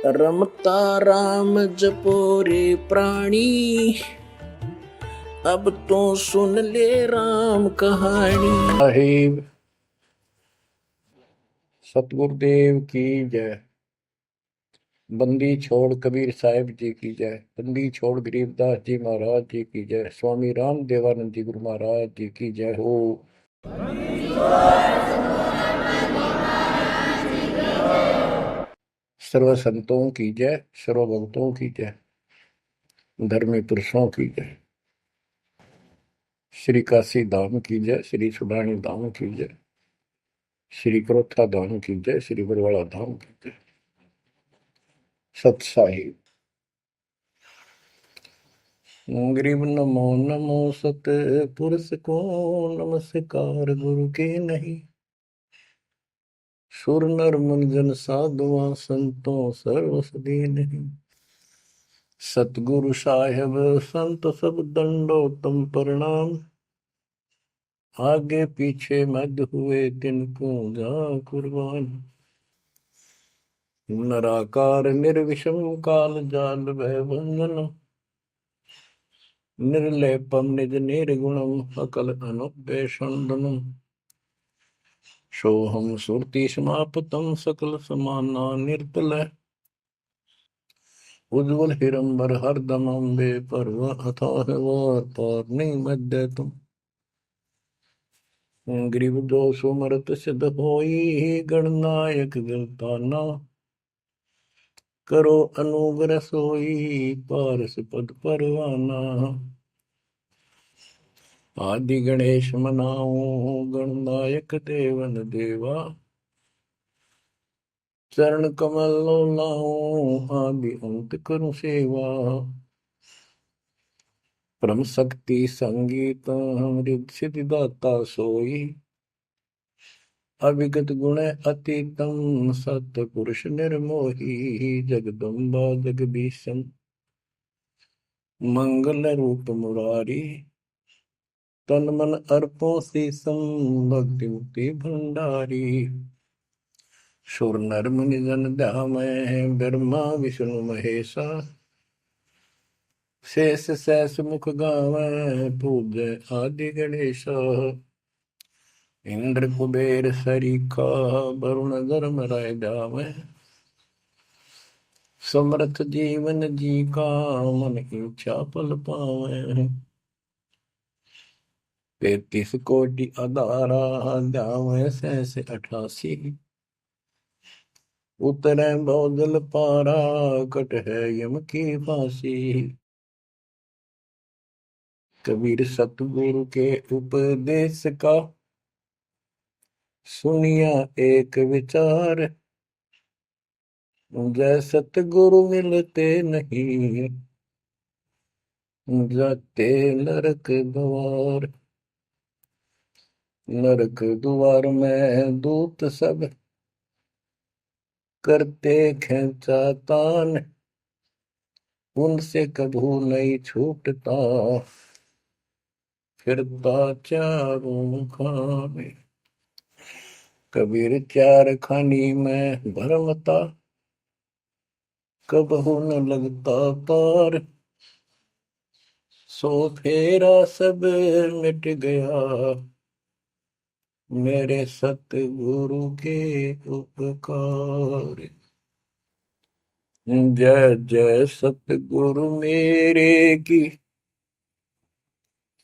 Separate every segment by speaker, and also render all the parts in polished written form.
Speaker 1: रमता राम जपो रे प्राणी, अब तो सुन ले राम कहानी। साहिब सतगुरुदेव की जय। बंदी छोड़ कबीर साहिब जी की जय। बंदी छोड़ गरीबदास जी महाराज जी की जय। स्वामी राम देवानंद जी गुरु महाराज जी की जय हो। सर्व संतों की जय, सर्व भक्तों की जय, धर्मी पुरुषों की जय। श्री काशी धाम की जय, श्री सुडानी धाम की जय, श्री क्रोथा धाम की जय, श्री बरवाड़ा धाम की जय। सत साहिब गरीब नमो नमो सत पुरुष को नमस्कार गुरु के नहीं। सुर नर मुनि जन साधुआ संतों सर्व सदी नहीं। सतगुरु साहेब संत सब दंडोतम प्रणाम। आगे पीछे मध्य हुए तिनको जा कुर्बान। नराकार निर्विषम काल जाल भय भंजन। निर्लेपम निज निर्गुणम अकल अनुपेशंदनम। सोहम सुरति समापतम सकल समाना निर्तल। उज्ज्वल हिरंबर हरदमं बे पर्व अथाह वार पार नहीं मध्य तुम। ग्रीव दोष मरत सिद्ध होई गणनायक गलताना। करो अनुग्रह सोई पारस पद परवाना। आदि गणेश मनाओ गणनायक देवन देवा। चरण कमल लाओ आदि अंत करूं सेवा। परम शक्ति संगीत अमृत सिद्धि दाता सोई। अविगत गुण अतीतम सत पुरुष निर्मोही। जगदम्बा जगदीशन मंगल रूप मुरारी। तन मन अर्पो शीसम भक्ति मुक्ति भंडारी। सुर नर मुनि जन ध्यामय ब्रह्मा विष्णु महेशा। शेष सहस मुख गावै पूजय आदि गणेशा। इंद्र कुबेर सरीखा वरुण धर्म राय जावै। समर्थ जीवन जी का मन इच्छा फल पावै। 33 कोटि अदारा जावै सहस 88। उतरै बहुजल पारा कट है यम की फांसी। कबीर सतगुरु के उपदेश का सुनिया एक विचार। जय सतगुरु मिलते नहीं जाते नरक द्वार। नरक द्वार में दूत सब करते खेचा तान। उनसे कभू नहीं छूटता फिरता चारों खाने। कबीर चार खानी में भरमता कबहू न लगता पार। सो फेरा सब मिट गया मेरे सतगुरु के उपकार। जय जय सतगुरु मेरे की।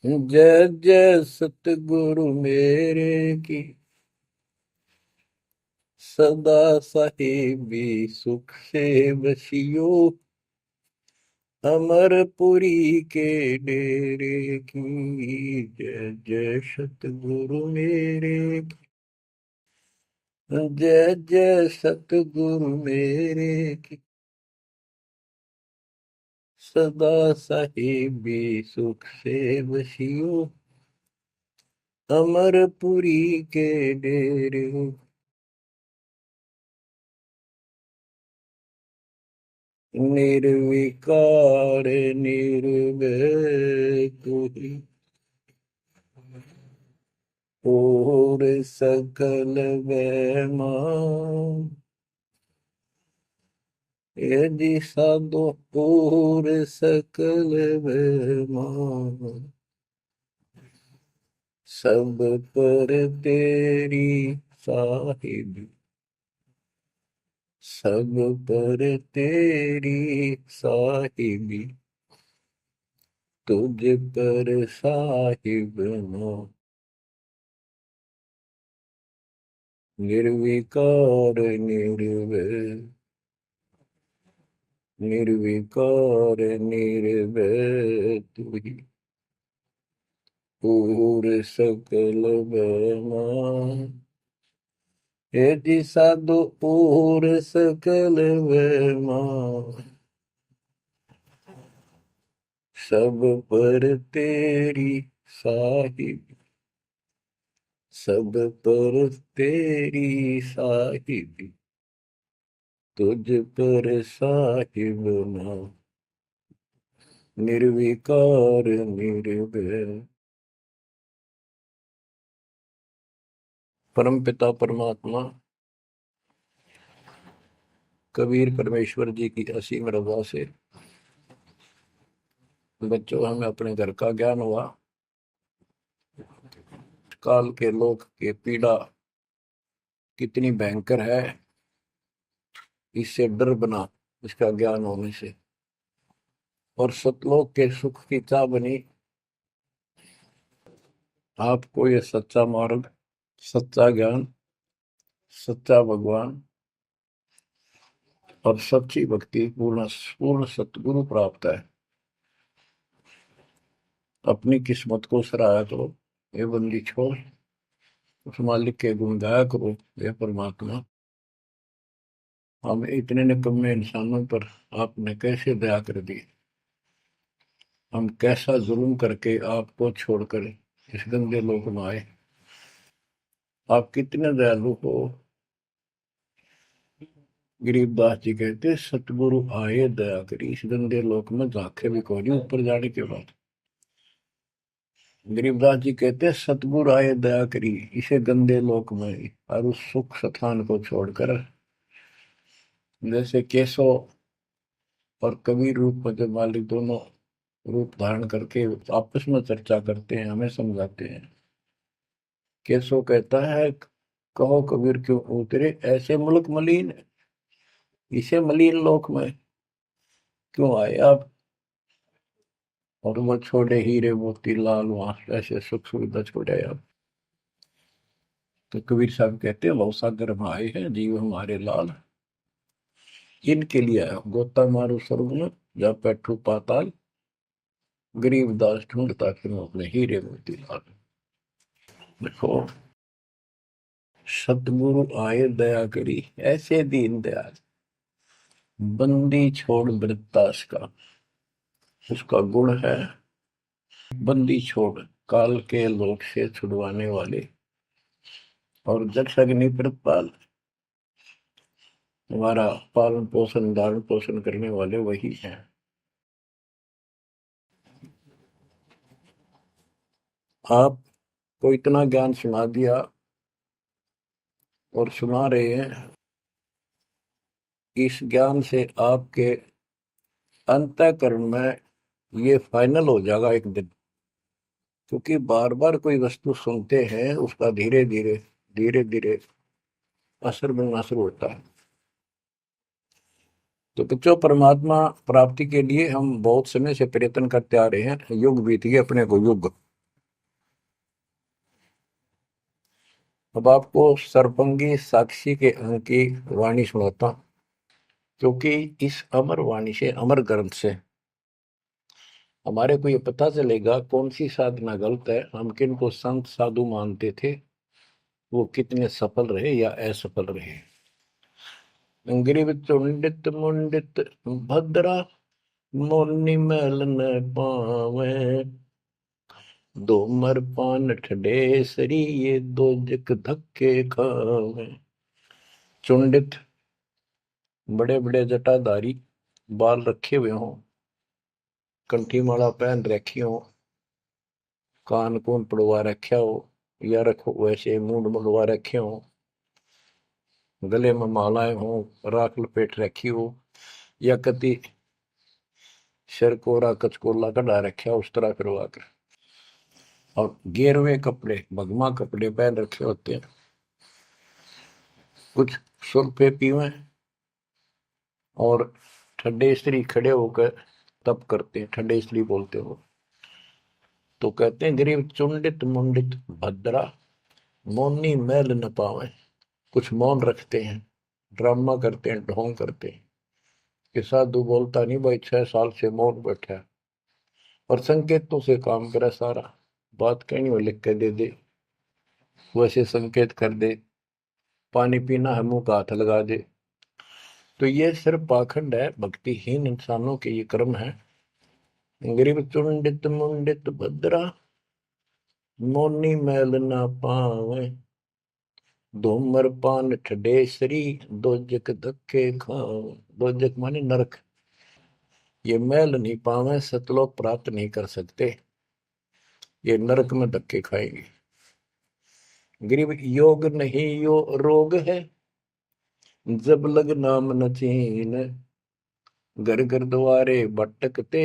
Speaker 1: जय जय सतगुरु मेरे की। सदा साहिबी सुख से बसियो। अमरपुरी के डेरे की। जय जय सतगुरु मेरे की। जय जय सतगुरु मेरे की। सदा साहिबी सुख से बसियो। अमरपुरी के डेरे। निर्विकार निर्भय तू ही और सकल वैमा। ये जी साधो पूर सकल बेमान, सब पर तेरी साहिब, सब पर तेरी साहिबी, तुझ पर साहिब ना। निर्विकार निर्भय, निर्विकार निर्भय तू ही, पूर सकल बेमान, हे जी साधु पूर सकल बेमान, सब पर तेरी साहिब, सब पर तेरी साहिबी, तुझ पर साहिब ना। निर्विकार निर्भय, परम पिता परमात्मा कबीर परमेश्वर जी की असीम रजा से बच्चों हमें अपने घर का ज्ञान हुआ। काल के लोक के पीड़ा कितनी भयंकर है, इससे डर बना इसका ज्ञान होने से, और सतलोक के सुख की चाह बनी। आपको ये सच्चा मार्ग, सच्चा ज्ञान, सच्चा भगवान और सच्ची भक्ति पूर्ण पूर्ण सतगुरु प्राप्त है। अपनी किस्मत को सराहा करो, ये बंदी छोड़, उस मालिक के गुण गाया करो। ये परमात्मा, हम इतने निकम्मे इंसानों पर आपने कैसे दया कर दी, हम कैसा जुल्म करके आपको छोड़कर इस गंदे लोक में आए। आप कितने दयालु हो। गरीबदास जी कहते सतगुरु आए दया करी, इस गंदे लोक में झांके भी कोई नहीं ऊपर जाने के बाद। गरीबदास जी कहते सतगुरु आए दया करी इसे गंदे लोक में, और उस सुख स्थान को छोड़कर, जैसे केशव और कबीर रूप में जब मालिक दोनों रूप धारण करके आपस में चर्चा करते हैं, हमें समझाते हैं। केशव कहता है कहो कबीर क्यों उतरे ऐसे मुल्क मलिन, इसे मलिन लोक में क्यों आए आप, और वो छोड़े हीरे मोती लाल वहां ऐसे सुख सुविधा छोड़े आप। तो कबीर साहब कहते हैं भवसागर में आए हैं जीव हमारे लाल, इनके लिए आया गोता मारो स्वर्ग में जा बैठू पाताल, गरीब दास ढूंढता फिर अपने हीरे मोती लाल। देखो सतगुरु आए दया करी ऐसे दीन दयाल, बंदी छोड़ वृत्तास का उसका गुण है। बंदी छोड़ काल के लोक से छुड़वाने वाले, और जक्ष अग्नि प्रतपाल हमारा पालन पोषण धारण पोषण करने वाले वही हैं। आपको इतना ज्ञान सुना दिया और सुना रहे हैं, इस ज्ञान से आपके अंतःकरण में ये फाइनल हो जाएगा एक दिन। क्योंकि बार बार कोई वस्तु सुनते हैं उसका धीरे धीरे धीरे धीरे असर बनना शुरू होता है। तो बच्चों परमात्मा प्राप्ति के लिए हम बहुत समय से प्रयत्न करते आ रहे हैं, युग बीत गए अपने को युग। अब आपको सर्पंगी साक्षी के अंक की वाणी सुनाता हूं, क्योंकि इस अमर वाणी से अमर ग्रंथ से हमारे को ये पता चलेगा कौन सी साधना गलत है, हम किन को संत साधु मानते थे, वो कितने सफल रहे या असफल रहे। ग्रीव चुंडित मुंडित भद्रा, मोनि मैल न पावे, दो मर पान ठडे सरी ये दो जक धक्के खावे। चुंडित बड़े बड़े जटाधारी, बाल रखे हुए हों, कंठी माला पहन रखी हो, कान कून पड़वा रखा हो, या रखो वैसे मूंड मुंडवा रखे हो, गले में मालाएं हो, राख लपेट रखी हो, या कति सिर कोरा कचकोला कढ़ा रखा उस तरह करवा कर, और गेरवे कपड़े भगवा कपड़े पहन रखे होते हैं, कुछ सुरफे पीवे और ठंडे स्त्री खड़े होकर तप करते हैं, ठंडे स्त्री बोलते हो। तो कहते हैं गरीब चुंडित मुंडित भद्रा मौनी मैल न पावे। कुछ मौन रखते हैं, ड्रामा करते हैं, ढोंग करते हैं कि साधु बोलता नहीं भाई, 6 साल से मौन बैठा है, और संकेतों से काम करे सारा, बात कहनी हो लिख के दे दे, वैसे संकेत कर दे, पानी पीना है मुंह का हाथ लगा दे। तो ये सिर्फ पाखंड है, भक्तिहीन इंसानों के ये कर्म है। गरीब चुंडित मुंडित भद्रा मौनी मैल ना पावे, धूमर पान ठडेसरी दोजक धक्के खाओ। दोजक माने नरक, ये मैल नहीं पावे, सतलोक प्राप्त नहीं कर सकते, ये नरक में धक्के खाएंगे। गरीब योग नहीं यो रोग है, जब लग नाम न चीन, घर घर द्वारे भटकते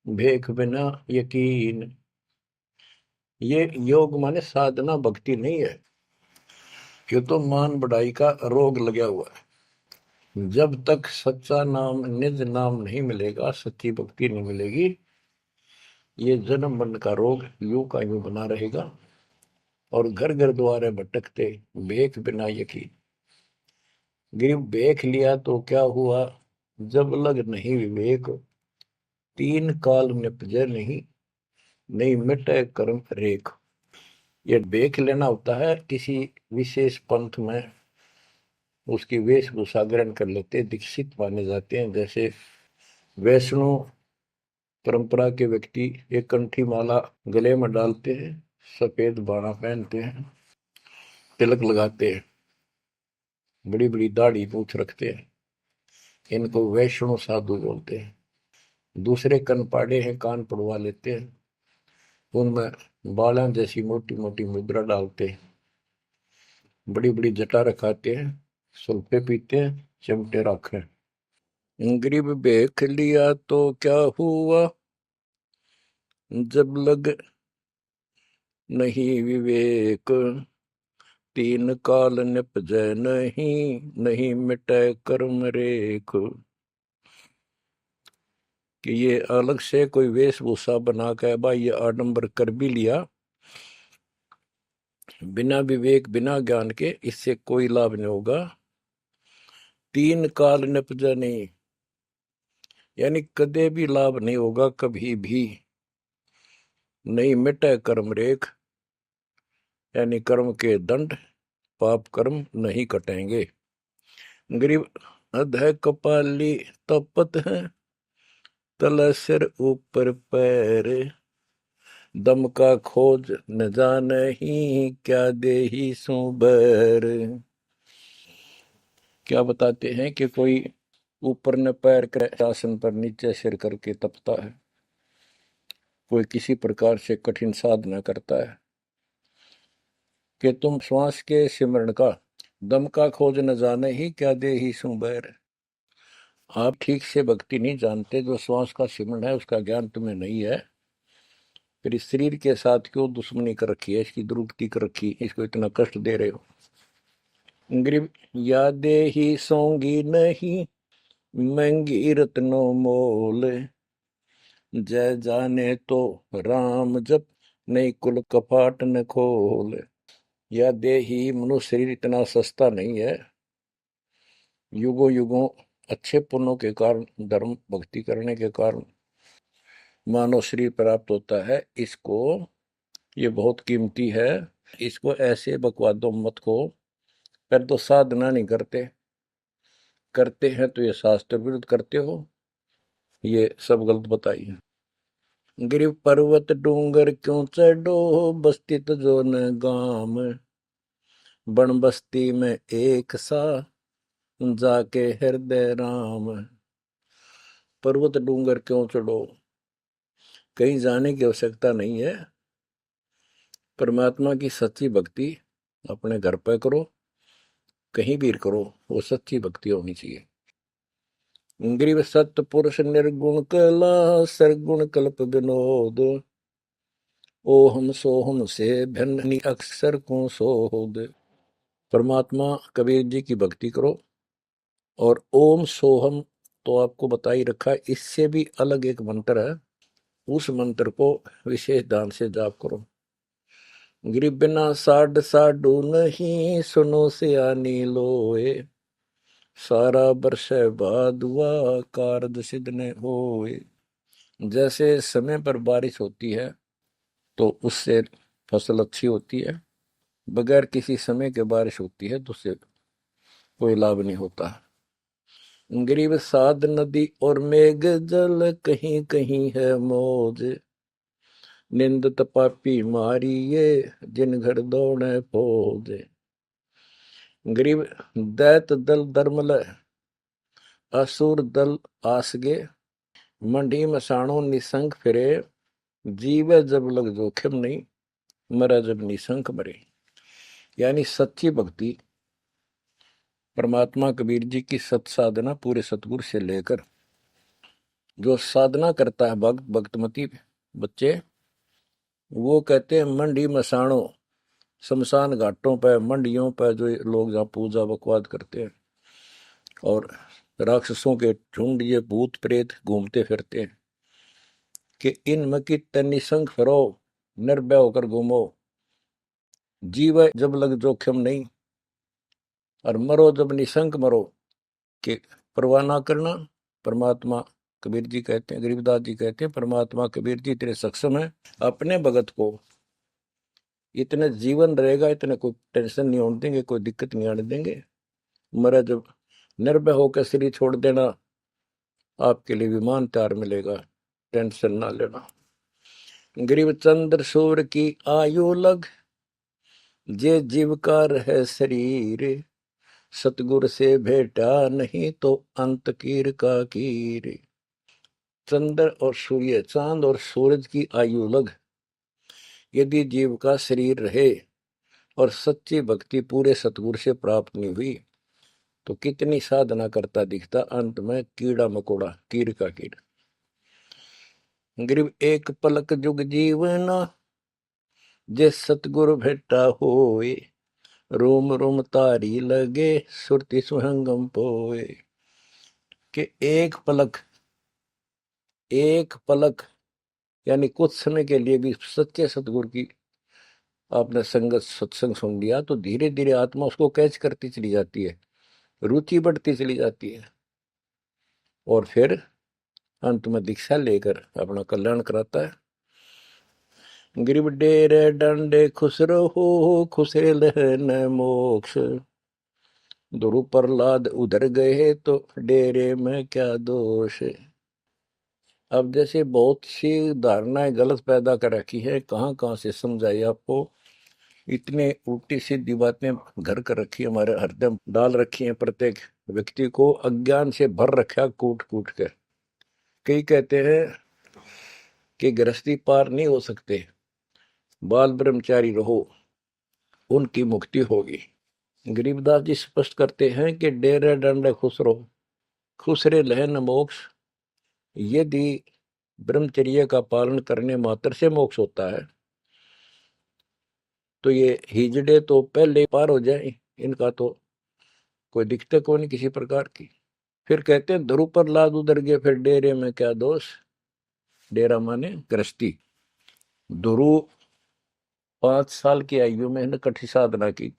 Speaker 1: भेख बिना यकीन। ये योग माने साधना भक्ति नहीं है, ये तो मान बढ़ाई का रोग लगा हुआ है। जब तक सच्चा नाम निज नाम नहीं मिलेगा, सच्ची भक्ति नहीं मिलेगी, ये जन्म मरण का रोग यूं का यूं बना रहेगा। और घर घर द्वारे भटकते भेख बिना यकीन। गिर भेख लिया तो क्या हुआ, जब लग नहीं विवेक, तीन काल निपजे नहीं, नहीं मिटे कर्म रेख। ये भेख लेना होता है, किसी विशेष पंथ में उसकी वेशभूषा ग्रहण कर लेते, दीक्षित माने जाते हैं। जैसे वैष्णव परंपरा के व्यक्ति एक कंठी माला गले में डालते हैं, सफेद बाणा पहनते हैं, तिलक लगाते हैं, बड़ी बड़ी दाढ़ी पूछ रखते हैं, इनको वैष्णव साधु बोलते हैं। दूसरे कनपाड़े हैं, कान पड़वा लेते हैं, उनमें बाला जैसी मोटी मोटी मुद्रा डालते हैं, बड़ी बड़ी जटा रखाते हैं, सुल्फे पीते हैं, चिमटे रखे। गरीब भेख लिया तो क्या हुआ, जब लग नहीं विवेक, तीन काल निपजै नहीं, नहीं मिटे कर्म रेख। कि ये अलग से कोई वेशभूषा बना के भाई ये आडंबर कर भी लिया, बिना विवेक बिना ज्ञान के इससे कोई लाभ नहीं होगा। तीन काल निपजा नहीं, यानी कदे भी लाभ नहीं होगा, कभी भी नहीं मिटे कर्म रेख, यानी कर्म के दंड पाप कर्म नहीं कटेंगे। गरीब अध कपाली तपत है, तला सिर ऊपर पैर, दम का खोज न जाने ही, क्या दे ही सुबर। क्या बताते हैं कि कोई ऊपर न पैर कर आसन पर नीचे सिर करके तपता है, कोई किसी प्रकार से कठिन साधना करता है, कि तुम श्वास के सिमरण का दम का खोज न जाने ही, क्या दे ही सुबर। आप ठीक से भक्ति नहीं जानते, जो श्वास का सिमरण है उसका ज्ञान तुम्हें नहीं है, फिर इस शरीर के साथ क्यों दुश्मनी कर रखी है, इसकी दुरुक्ति कर रखी, इसको इतना कष्ट दे रहे हो। गरीब यादे ही सोंगी नहीं, महंगी रत्नों मोल, जय जाने तो राम जप, नहीं कुल कपाट न खोल। या दे ही, मनुष्य शरीर इतना सस्ता नहीं है, युगों युगों अच्छे पुण्यों के कारण, धर्म भक्ति करने के कारण मानव शरीर प्राप्त होता है। इसको, ये बहुत कीमती है, इसको ऐसे बकवादों मत को। पर तो साधना नहीं करते, करते हैं तो ये शास्त्र विरुद्ध करते हो, ये सब गलत बताइए। गिर पर्वत डूंगर क्यों चढ़ो, बस्ती तो जो न गाम, बन बस्ती में एक सा, जाके हृदय राम। पर्वत डूंगर क्यों चढ़ो, कहीं जाने की आवश्यकता नहीं है। परमात्मा की सच्ची भक्ति अपने घर पे करो, कहीं भी करो, वो सच्ची भक्ति होनी चाहिए। ग्रीव सत्य पुरुष निर्गुण कला सरगुण कल्प विनोद। ओहम सोहम से भिन्न अक्षर को सोद। परमात्मा कबीर जी की भक्ति करो। और ओम सोहम तो आपको बता ही रखा है, इससे भी अलग एक मंत्र है, उस मंत्र को विशेष ध्यान से जाप करो। गिरि बिना साड साडू नहीं सुनो से आनी लोए। सारा बरस बादुआ कारज सिद्ध न होए। जैसे समय पर बारिश होती है तो उससे फसल अच्छी होती है, बगैर किसी समय के बारिश होती है तो उससे कोई लाभ नहीं होता। गरीब साध नदी और मेघ जल कहीं कहीं है मौज। निंदत पापी मारी ये जिन घर दौड़े फौज। गरीब दैत दल दरमल असुर दल आसगे। मंडी मसाणों निसंग फिरे। जीवे जब लग जोखिम नहीं, मरा जब निसंक मरे। यानी सच्ची भक्ति परमात्मा कबीर जी की सत साधना पूरे सतगुरु से लेकर जो साधना करता है भक्त भक्तमती बच्चे, वो कहते हैं मंडी मसाणों, शमशान घाटों पर मंडियों पर जो लोग जहाँ पूजा बकवाद करते हैं और राक्षसों के झुंड ये भूत प्रेत घूमते फिरते हैं कि इन मकी निसंग फिरो, निर्भय होकर घूमो। जीव जब लग जोखिम नहीं और मरो जब निसंक मरो, कि परवाह ना करना। परमात्मा कबीर जी कहते हैं, गरीबदास जी कहते हैं, परमात्मा कबीर जी इतने सक्षम है, अपने भगत को इतने जीवन रहेगा, इतने कोई टेंशन नहीं होने देंगे, कोई दिक्कत नहीं आने देंगे। मरा जब निर्भय होकर शरीर छोड़ देना, आपके लिए विमान तैयार मिलेगा, टेंशन ना लेना। गरीब चंद्र सूर्य की आयु लग, जे जीवकार है शरीर। सतगुर से भेटा नहीं तो अंत कीर का कीर। चंद्र और सूर्य, चांद और सूरज की आयु लग, यदि जीव का शरीर रहे और सच्ची भक्ति पूरे सतगुरु से प्राप्त नहीं हुई तो कितनी साधना करता दिखता, अंत में कीड़ा मकोड़ा, कीर का कीड़ा। गरीब एक पलक जुग जीवना, जे सतगुरु भेटा होए। रोम रोम तारी लगे, सुरति सुहंगम पोए। कि एक पलक यानी कुछ समय के लिए भी सच्चे सतगुरु की आपने संगत सत्संग सुन लिया तो धीरे धीरे आत्मा उसको कैच करती चली जाती है, रुचि बढ़ती चली जाती है और फिर अंत में दीक्षा लेकर अपना कल्याण कराता है। गिरिब डेरे डंडे खुश रहो, खुशे लहन मोक्ष। ध्रुव प्रहलाद उधर गए तो डेरे में क्या दोष। अब जैसे बहुत सी धारणाएं गलत पैदा कर रखी है, कहाँ कहाँ से समझाई आपको। इतने उल्टी सीधी बातें घर कर रखी है, हमारे हृदय में डाल रखी है, प्रत्येक व्यक्ति को अज्ञान से भर रखा कूट कूट कर। कई कहते हैं कि गृहस्थी पार नहीं हो सकते, बाल ब्रह्मचारी रहो, उनकी मुक्ति होगी। गरीबदास जी स्पष्ट करते हैं कि डेरे डंडे खुश रहो, खुश रे लहन मोक्ष। यदि ब्रह्मचर्य का पालन करने मात्र से मोक्ष होता है तो ये हिजड़े तो पहले पार हो जाए, इनका तो कोई दिक्कत को नहीं किसी प्रकार की। फिर कहते हैं ध्रुव पर लाद उधर गए, फिर डेरे में क्या दोष। डेरा माने गृहस्थी। ध्रुव 5 साल की आयु में ने कठी साधना की,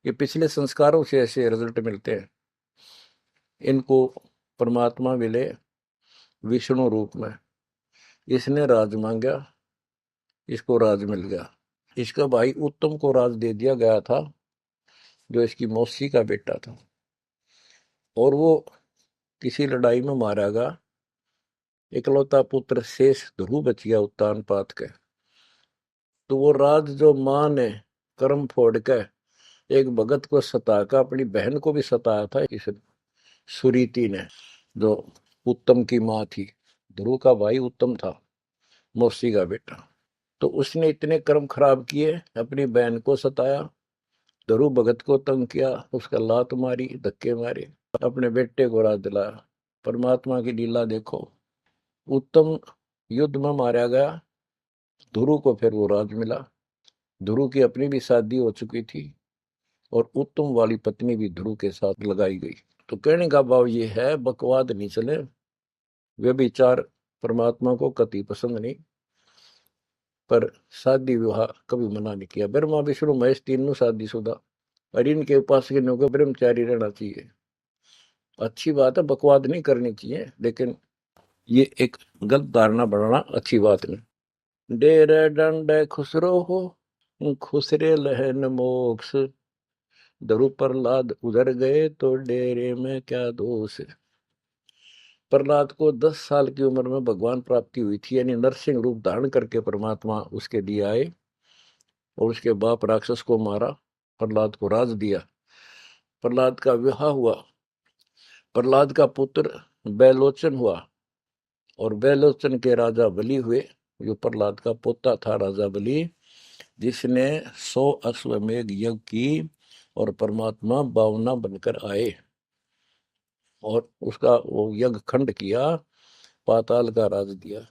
Speaker 1: ये पिछले संस्कारों से ऐसे रिजल्ट मिलते हैं। इनको परमात्मा मिले विष्णु रूप में, इसने राज मांगा, इसको राज मिल गया। इसका भाई उत्तम को राज दे दिया गया था, जो इसकी मौसी का बेटा था, और वो किसी लड़ाई में मारा गया। इकलौता पुत्र शेष ध्रुव बच गया उत्तान पात के। तो वो राज जो मां ने कर्म फोड़ के एक भगत को सताकर अपनी बहन को भी सताया था, इस सुरीति ने, जो उत्तम की मां थी। ध्रुव का भाई उत्तम था, मौसी का बेटा। तो उसने इतने कर्म खराब किए, अपनी बहन को सताया, ध्रुव भगत को तंग किया, उसका लात मारी, धक्के मारे, अपने बेटे को राज दिलाया। परमात्मा की लीला देखो। उत्तम युद्ध में मारा गया, ध्रुव को फिर वो राज मिला। ध्रुव की अपनी भी शादी हो चुकी थी और उत्तम वाली पत्नी भी ध्रुव के साथ लगाई गई। तो कहने का भाव ये है, बकवाद नहीं चले, वे विचार परमात्मा को कति पसंद नहीं। पर शादी विवाह कभी मना नहीं किया। ब्रह्मा विष्णु महेश तीनों शादीशुदा, और इनके उपासकों को ब्रह्मचारी रहना चाहिए। अच्छी बात है, बकवाद नहीं करनी चाहिए, लेकिन ये एक गलत धारणा बनाना अच्छी बात नहीं। डेरे डंडे खुसरो हो, खुसरे लहन मोक्ष, दरु प्रहलाद उधर गए तो डेरे में क्या दोष। प्रहलाद को 10 साल की उम्र में भगवान प्राप्ति हुई थी, यानी नरसिंह रूप धारण करके परमात्मा उसके लिए आए और उसके बाप राक्षस को मारा, प्रहलाद को राज दिया। प्रहलाद का विवाह हुआ, प्रहलाद का पुत्र बैलोचन हुआ और बैलोचन के राजा बलि हुए। जो प्रहलाद का पोता था राजा बलि, जिसने 100 अश्वमेघ यज्ञ की और परमात्मा बावना बनकर आए और उसका वो यज्ञ खंड किया, पाताल का राज दिया।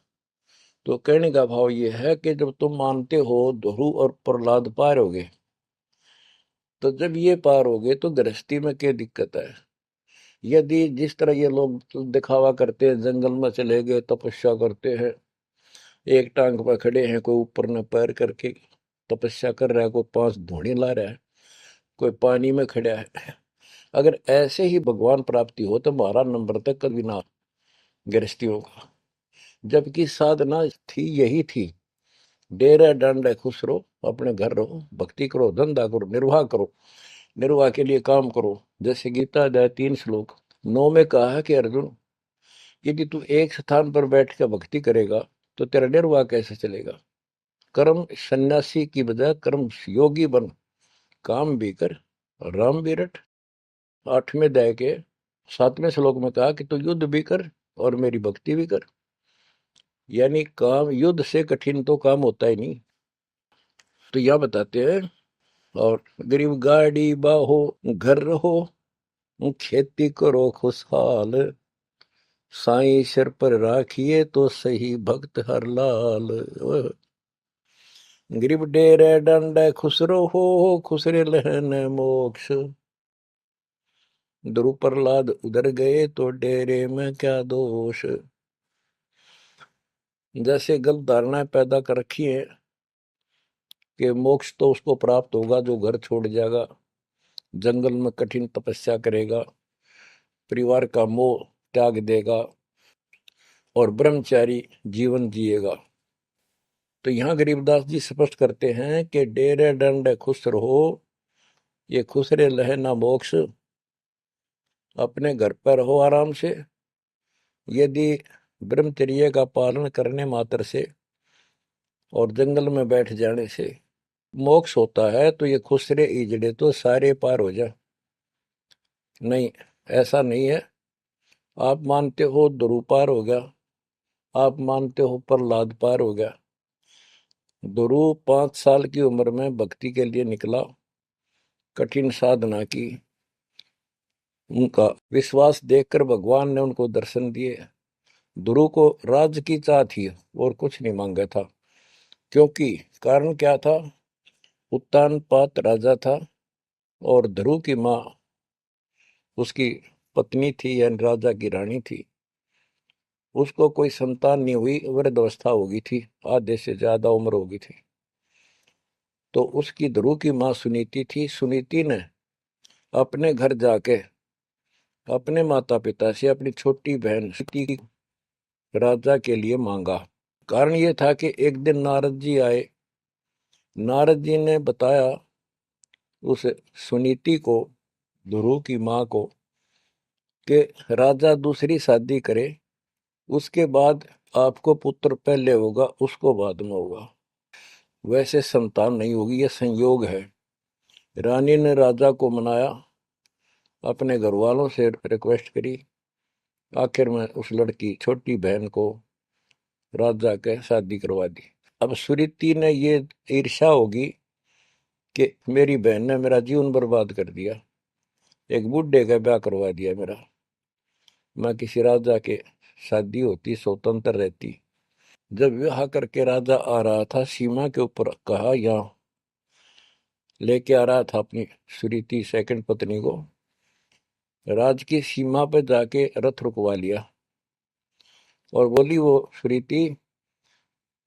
Speaker 1: तो कहने का भाव ये है कि जब तुम मानते हो ध्रुव और प्रहलाद पार हो गए, तो जब ये पार हो गए तो गृहस्थी में क्या दिक्कत है। यदि जिस तरह ये लोग दिखावा करते हैं, जंगल में चले गए तपस्या करते हैं, एक टांग पर खड़े हैं, कोई ऊपर न पैर करके तपस्या कर रहा है, कोई 5 धूणी ला रहा है, कोई पानी में खड़ा है, अगर ऐसे ही भगवान प्राप्ति हो तो 12 नंबर तक कभी ना गृहस्थियों का। जबकि साधना थी यही थी, डेरा डंडे खुश रहो, अपने घर रहो, भक्ति करो, धंधा करो, निर्वाह करो, निर्वाह के लिए काम करो। जैसे गीता अध्याय 3 श्लोक 9 में कहा है कि अर्जुन, यदि तू एक स्थान पर बैठ कर भक्ति करेगा तो तेरा निर्वाह कैसे चलेगा। कर्म सन्यासी की बजाय कर्म योगी बन, काम भी कर, राम भी रट। 8वें अध्याय के 7वें श्लोक में कहा कि तू युद्ध भी कर और मेरी भक्ति भी कर। यानी काम, युद्ध से कठिन तो काम होता ही नहीं। तो यह बताते हैं, और गरीब गाड़ी बाहो घर रहो, खेती करो खुशहाल, साईं सिर पर राखिए तो सही भक्त हर लाल। गरीब डेरे डंडे खुसरो हो, खुसरे लहन मोक्ष, ध्रुव प्रहलाद उधर गए तो डेरे में क्या दोष। जैसे गलत धारणाएं पैदा कर रखी है कि मोक्ष तो उसको प्राप्त होगा जो घर छोड़ जाएगा, जंगल में कठिन तपस्या करेगा, परिवार का मोह त्याग देगा और ब्रह्मचारी जीवन जिएगा। तो यहाँ गरीबदास जी स्पष्ट करते हैं कि डेरे डंडे खुश रहो, ये खुसरे लहे ना मोक्ष, अपने घर पर रहो आराम से। यदि ब्रह्मचर्य का पालन करने मात्र से और जंगल में बैठ जाने से मोक्ष होता है, तो ये खुसरे इजड़े तो सारे पार हो जा। नहीं, ऐसा नहीं है। आप मानते हो ध्रुव पार हो गया, आप मानते हो प्रहलाद पार हो गया। ध्रुव 5 साल की उम्र में भक्ति के लिए निकला, कठिन साधना की, उनका विश्वास देखकर भगवान ने उनको दर्शन दिए। ध्रुव को राज की चाह थी और कुछ नहीं मांगा था, क्योंकि कारण क्या था, उत्तानपाद राजा था और ध्रुव की माँ उसकी पत्नी थी, यानी राजा की रानी थी। उसको कोई संतान नहीं हुई, वृद्धावस्था हो गई थी, आधे से ज्यादा उम्र हो गई थी। तो उसकी ध्रुव की माँ सुनीति थी। सुनीति ने अपने घर जाके अपने माता पिता से अपनी छोटी बहन सुनीति राजा के लिए मांगा। कारण ये था कि एक दिन नारद जी आए, नारद जी ने बताया उस सुनीति को, ध्रुव की माँ को, कि राजा दूसरी शादी करे, उसके बाद आपको पुत्र पहले होगा, उसको बाद में होगा, वैसे संतान नहीं होगी, यह संयोग है। रानी ने राजा को मनाया, अपने घर वालों से रिक्वेस्ट करी, आखिर में उस लड़की छोटी बहन को राजा के शादी करवा दी। अब सुरीति ने ये ईर्ष्या होगी कि मेरी बहन ने मेरा जीवन बर्बाद कर दिया, एक बूढ़े का ब्याह करवा दिया मेरा, मैं किसी राजा के शादी होती, स्वतंत्र रहती। जब विवाह करके राजा आ रहा था सीमा के ऊपर, कहा यहाँ लेके आ रहा था अपनी सुरीति सेकंड पत्नी को, राज की सीमा पे जाके रथ रुकवा लिया और बोली, वो सुरीति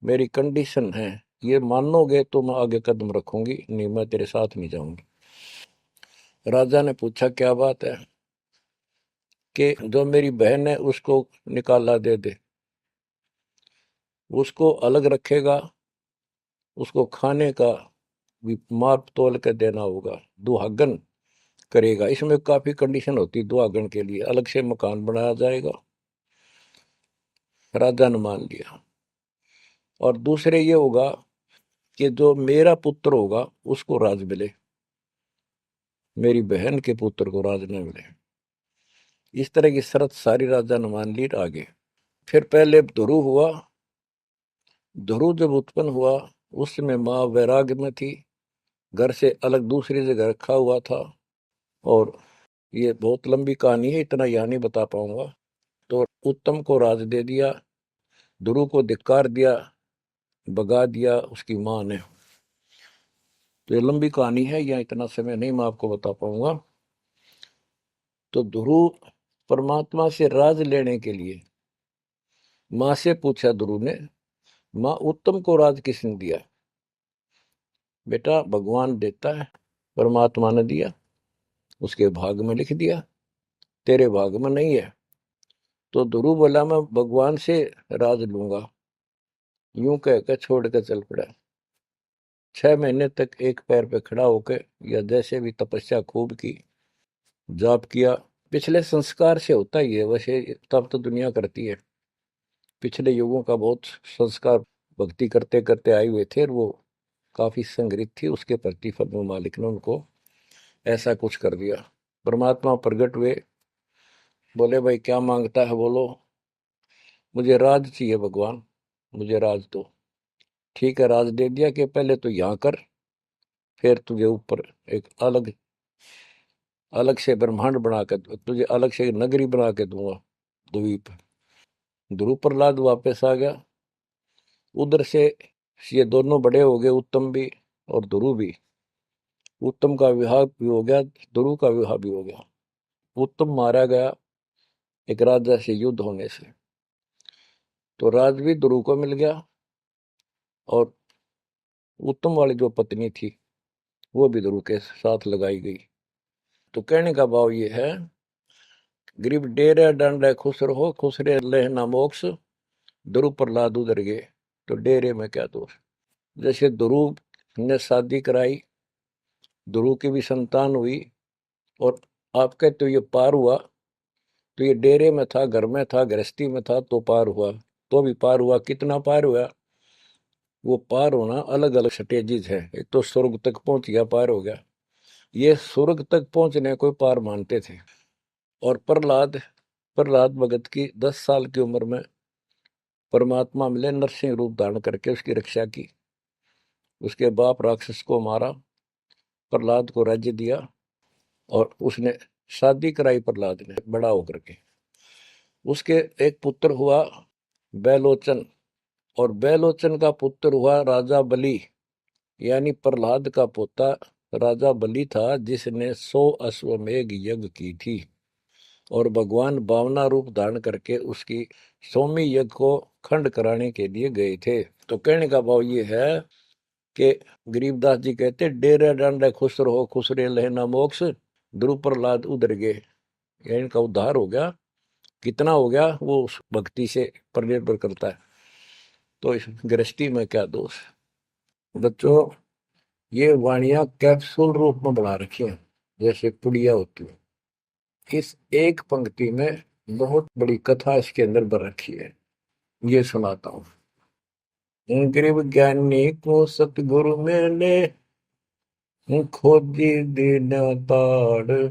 Speaker 1: मेरी कंडीशन है, ये मानोगे तो मैं आगे कदम रखूंगी, नहीं मैं तेरे साथ नहीं जाऊंगी। राजा ने पूछा क्या बात है? कि जो मेरी बहन है उसको निकाला दे दे, उसको अलग रखेगा, उसको खाने का भी माप तोल के देना होगा, दुहागन करेगा। इसमें काफी कंडीशन होती, दुहागन के लिए अलग से मकान बनाया जाएगा। राजा ने मान लिया। और दूसरे ये होगा कि जो मेरा पुत्र होगा उसको राज मिले, मेरी बहन के पुत्र को राज न मिले। इस तरह की शर्त सारी राजा ने मान ली। आगे फिर पहले ध्रुव हुआ। ध्रुव जब उत्पन्न हुआ उस समय माँ वैराग्य में थी, घर से अलग दूसरी जगह रखा हुआ था। और ये बहुत लंबी कहानी है, इतना यहाँ नहीं बता पाऊंगा। तो उत्तम को राज दे दिया, ध्रुव को धिक्कार दिया, भगा दिया उसकी माँ ने। तो ये लंबी कहानी है, यहाँ इतना समय नहीं मैं आपको बता पाऊंगा। तो ध्रुव परमात्मा से राज लेने के लिए माँ से पूछा ध्रुव ने, माँ उत्तम को राज किसने दिया? बेटा भगवान देता है, परमात्मा ने दिया, उसके भाग में लिख दिया, तेरे भाग में नहीं है। तो ध्रुव बोला मैं भगवान से राज लूंगा। यूं कहकर छोड़ कर चल पड़ा। 6 महीने तक एक पैर पे खड़ा होकर, या जैसे भी तपस्या खूब की, जाप किया। पिछले संस्कार से होता ही है वैसे, तब तो दुनिया करती है। पिछले युगों का बहुत संस्कार भक्ति करते करते आए हुए थे, और वो काफी संग्रहित थी, उसके प्रतिफल में मालिक ने उनको ऐसा कुछ कर दिया। परमात्मा प्रकट हुए, बोले भाई क्या मांगता है बोलो। मुझे राज चाहिए भगवान, मुझे राज दो। ठीक है, राज दे दिया कि पहले तो यहाँ कर, फिर तुझे ऊपर एक अलग अलग से ब्रह्मांड बना के, तुझे अलग से नगरी बना के दूंगा, द्वीप। ध्रुव प्रहलाद वापस आ गया उधर से। ये दोनों बड़े हो गए, उत्तम भी और ध्रुव भी। उत्तम का विवाह भी हो गया, ध्रुव का विवाह भी हो गया। उत्तम मारा गया एक राजा से युद्ध होने से, तो राज भी ध्रुव को मिल गया, और उत्तम वाली जो पत्नी थी वो भी ध्रुव के साथ लगाई गई। तो कहने का भाव ये है, गरीब डेरे डंडे खुश रहो, खुश रे लेना मोक्ष, ध्रुव प्रहलाद उधर गए। तो डेरे में क्या दोष? जैसे ध्रुव ने शादी कराई, ध्रुव की भी संतान हुई, और आपके तो ये पार हुआ। तो ये डेरे में था, घर में था, गृहस्थी में था, तो पार हुआ। तो भी पार हुआ, कितना पार हुआ? वो पार होना अलग अलग स्टेजेज है। एक तो स्वर्ग तक पहुंच गया, पार हो गया। ये स्वर्ग तक पहुंचने को पार मानते थे। और प्रहलाद प्रहलाद भगत की 10 साल की उम्र में परमात्मा मिले, नरसिंह रूप धारण करके उसकी रक्षा की। उसके बाप राक्षस को मारा, प्रहलाद को राज्य दिया, और उसने शादी कराई प्रहलाद ने बड़ा होकर के। उसके एक पुत्र हुआ बैलोचन, और बैलोचन का पुत्र हुआ राजा बलि। यानी प्रहलाद का पोता राजा बलि था, जिसने 100 अश्वमेघ यज्ञ की थी, और भगवान बावना रूप धारण करके उसकी 100वीं यज्ञ को खंड कराने के लिए गए थे। तो कहने का भाव ये है कि गरीबदास जी कहते, डेरे डांडे खुश रहो, खुश रे लहना मोक्ष, ध्रुव प्रहलाद उधर गए। इनका उद्धार हो गया। कितना हो गया वो उस भक्ति से पर निर्भर करता है। तो इस गृहस्थी में क्या दोष? बच्चों, ये वाणियां कैप्सूल रूप में बना रखी हैं, जैसे पुड़िया होती है। इस एक पंक्ति में बहुत बड़ी कथा इसके अंदर भर रखी है। ये सुनाता हूँ। गरीब ज्ञानी को सतगुरु मिले, खोजी दीन ताड़,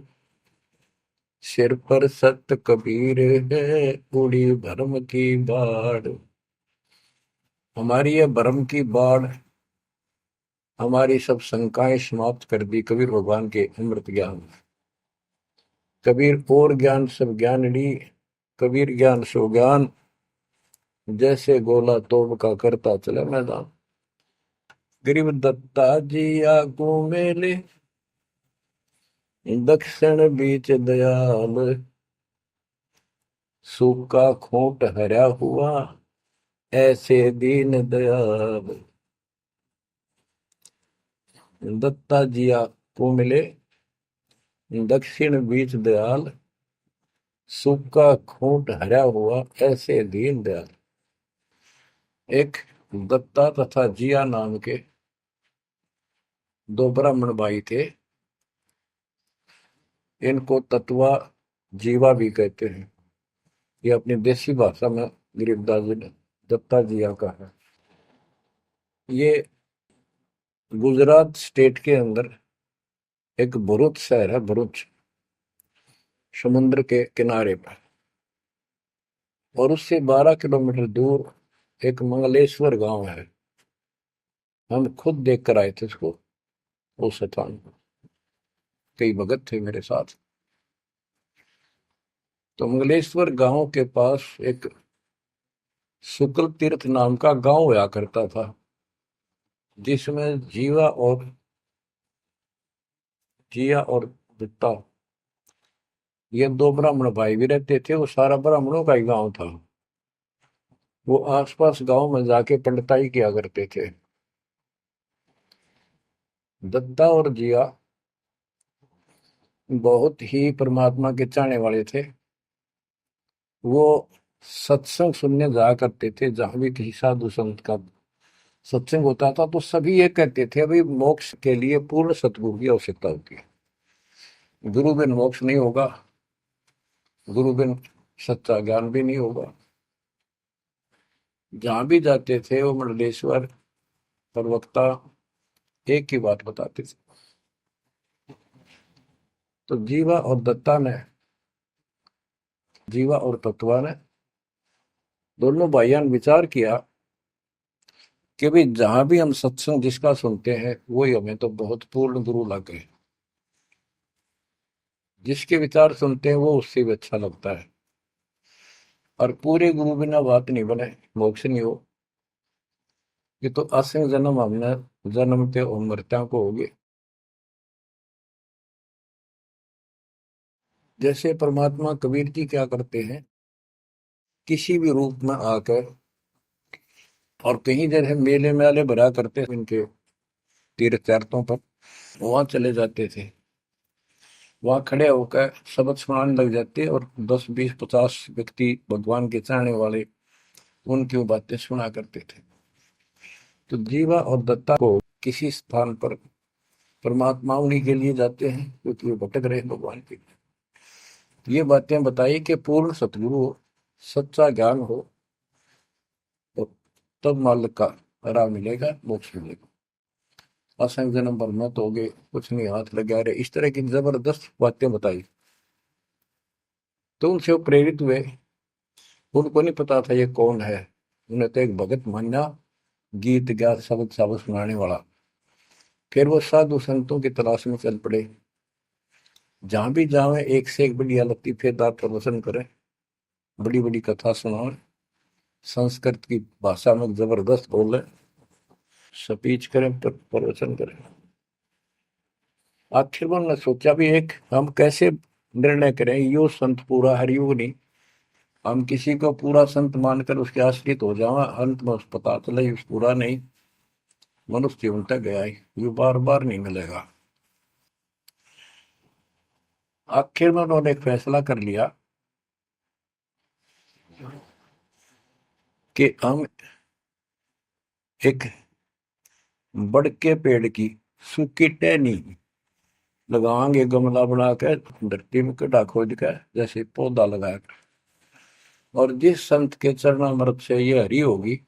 Speaker 1: सिर पर सत कबीर है, उड़ी भरम की बाढ़। हमारी यह भरम की बाढ़, हमारी सब शंकाएं समाप्त कर दी कबीर भगवान के अमृत ज्ञान। कबीर और ज्ञान सब ज्ञान ली, कबीर ज्ञान सो ज्ञान, जैसे गोला तोड़ का करता चले मैदान। गरीब दत्ता जी आगू मेले, दक्षिण बीच दयाल, सूखा खूंट हरा हुआ, ऐसे दीन दयाल। दत्ता जी आगू मिले, दक्षिण बीच दयाल, सूखा खूंट हरा हुआ, ऐसे दीन दयाल। एक दत्ता तथा जिया नाम के दो ब्राह्मण भाई थे। इनको तत्वा जीवा भी कहते हैं। ये अपनी देसी भाषा में गरीबदास जी ने दत्ता जिया का है। ये गुजरात स्टेट के अंदर एक भरूच शहर है, भरूच, समुद्र के किनारे पर। और उससे 12 किलोमीटर दूर एक मंगलेश्वर गांव है। हम खुद देख कर आए थे उसको, उस स्थान को। कई भगत थे मेरे साथ। तो मंगलेश्वर गांव के पास एक शुक्ल तीर्थ नाम का गांव हुआ करता था, जिसमें जिया और दत्ता, ये दो ब्राह्मण भाई भी रहते थे। वो सारा ब्राह्मणों का ही गांव था। वो आसपास गांव में जाके पंडिताई किया करते थे। दत्ता और जिया बहुत ही परमात्मा के चाहने वाले थे। वो सत्संग सुनने जाया करते थे। जहां भी किसी साधु संत का सत्संग होता था तो सभी ये कहते थे अभी मोक्ष के लिए पूर्ण सतगुरु की आवश्यकता होती है। गुरु बिन मोक्ष नहीं होगा, गुरु बिन सच्चा ज्ञान भी नहीं होगा। जहां भी जाते थे वो मंडलेश्वर प्रवक्ता एक ही बात बताते थे। तो जीवा और तत्वा ने दोनों भाइयों ने विचार किया कि भाई जहां भी हम सत्संग जिसका सुनते हैं वही हमें तो बहुत पूर्ण गुरु लगे। जिसके विचार सुनते हैं वो उससे भी अच्छा लगता है। और पूरे गुरु बिना बात नहीं बने, मोक्ष नहीं हो। ये तो असंग जन्म हमने जन्मते और मरत्या को होगे। जैसे परमात्मा कबीर जी क्या करते हैं, किसी भी रूप में आकर, और कहीं जगह मेले मेले भरा करते हैं इनके तीर्थ तीर्थों पर, वहां चले जाते थे। वहां खड़े होकर शब्द सुनाने लग जाते और 10 20 50 व्यक्ति भगवान के चाहने वाले उनकी बातें सुना करते थे। तो जीवा और दत्ता को किसी स्थान पर परमात्मा उन्हीं के लिए जाते हैं क्योंकि वो भटक रहे भगवान के। ये बातें बताई कि पूर्ण सतगुरु हो, सच्चा ज्ञान हो, तो तब मालिक का राह मिलेगा, मोक्ष मिलेगा। असंग जन्म पर मत होगे, कुछ नहीं हाथ लगा रहे, इस तरह की जबरदस्त बातें बताई। तो उनसे वो प्रेरित हुए। उनको नहीं पता था ये कौन है। उन्हें तो एक भगत मान्या, गीत गा शब्द शब्द सुनाने वाला। फिर वो साधु संतों की तलाश में चल पड़े। जहां भी जावे एक से एक बढ़िया लतीफेदार प्रवचन करे, बड़ी बड़ी कथा सुनाए, संस्कृत की भाषा में जबरदस्त बोले, स्पीच करें, प्रवचन करें। आखिर में उन्होंने सोचा भी एक हम कैसे निर्णय करें, यो संत पूरा हरियुग नहीं। हम किसी को पूरा संत मानकर उसके आश्रित हो जावा, अंत में उस पता चले उस पूरा नहीं, मनुष्य जीवन तक गया ही, ये बार बार नहीं मिलेगा। आखिर में उन्होंने एक फैसला कर लिया कि हम एक बड़ के पेड़ की सूखी टहनी लगाएंगे, गमला बना के धरती में गड्ढा खोद के जैसे पौधा लगाया, और जिस संत के चरणामृत से ये हरी होगी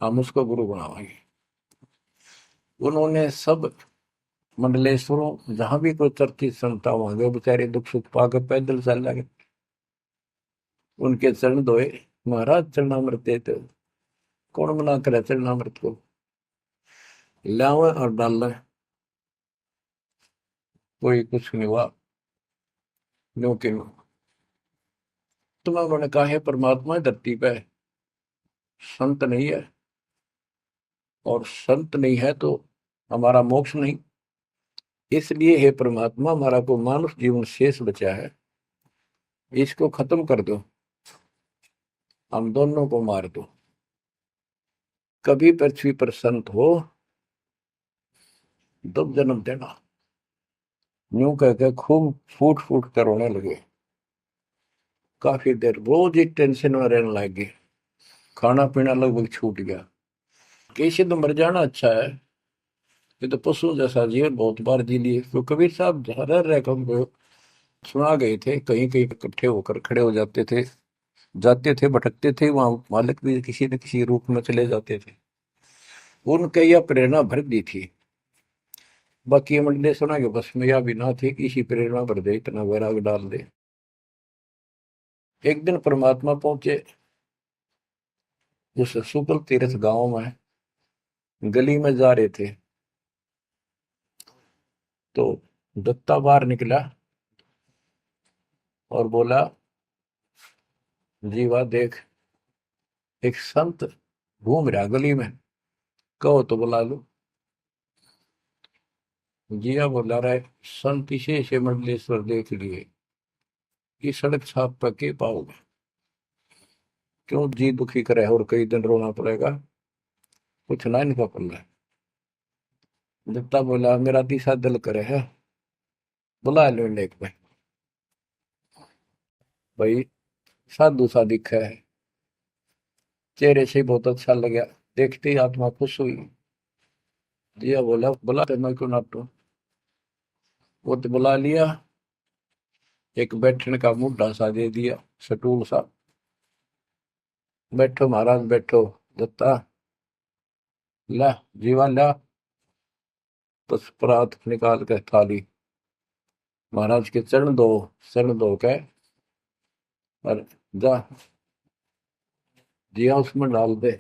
Speaker 1: हम उसको गुरु बनावाएंगे। उन्होंने सब मंडलेश्वरों जहां भी कोई चर्चित संत होंगे बेचारे दुख सुख पाकर पैदल चल लगे, उनके चरण धोए, महाराज चरणामृत देते हो। कौन मना करे चरणामृत को, लावे और डाल, कोई कुछ नहीं हुआ। क्योंकि अंत में उन्होंने कहा है परमात्मा धरती पे संत नहीं है, और संत नहीं है तो हमारा मोक्ष नहीं। इसलिए हे परमात्मा, हमारा को मानुष जीवन शेष बचा है, इसको खत्म कर दो, हम दोनों को मार दो। कभी पृथ्वी पर संत हो तब जन्म देना। यूं कहकर खूब फूट फूट कर रोने लगे। काफी देर रोज ही टेंशन में रहने लगे, खाना पीना लगभग छूट गया। कैसे तो मर जाना अच्छा है, ये तो पशु जैसा जीवन बहुत बार जी लिए। तो कबीर साहब रह रह कर हमको सुना गए थे, कहीं कहीं इकट्ठे होकर खड़े हो जाते थे, भटकते थे, वहां मालिक भी किसी न किसी रूप में चले जाते थे। उनके यह प्रेरणा भर दी थी। बाकी मंडले सुना के बस में यह भी ना थी कि इसी प्रेरणा भर दे, इतना वैराग डाल दे। एक दिन परमात्मा पहुंचे उस सुकल तीर्थ गांव में, गली में जा रहे थे तो दत्ता बाहर निकला और बोला, जीवा देख, एक संत घूम रहा गली में, कहो तो बुला लो। जिया बोला रहा है, संत इसे से मंडलेश्वर देख लिए, ये सड़क छाप पर के पाओगे, क्यों जी दुखी करे और कई दिन रोना पड़ेगा, कुछ ना इनका पल्ला। दत्ता बोला, मेरा तीसरा दिल करे है, बुला लो इन्हें एक भाई, साधु सा दिखा है, चेहरे से बहुत अच्छा लगा, देखते ही आत्मा खुश हुई। जिया बोला, बुला तो मैं क्यों नाटू। वो तो बुला लिया, एक बैठने का मुड्ढा सा दे दिया, सटूल सा, बैठो महाराज बैठो। दत्ता ला, जीवा ला, बस परात निकाल के थाली महाराज के चरण दो के और जा, जिया उसमें डाल दे।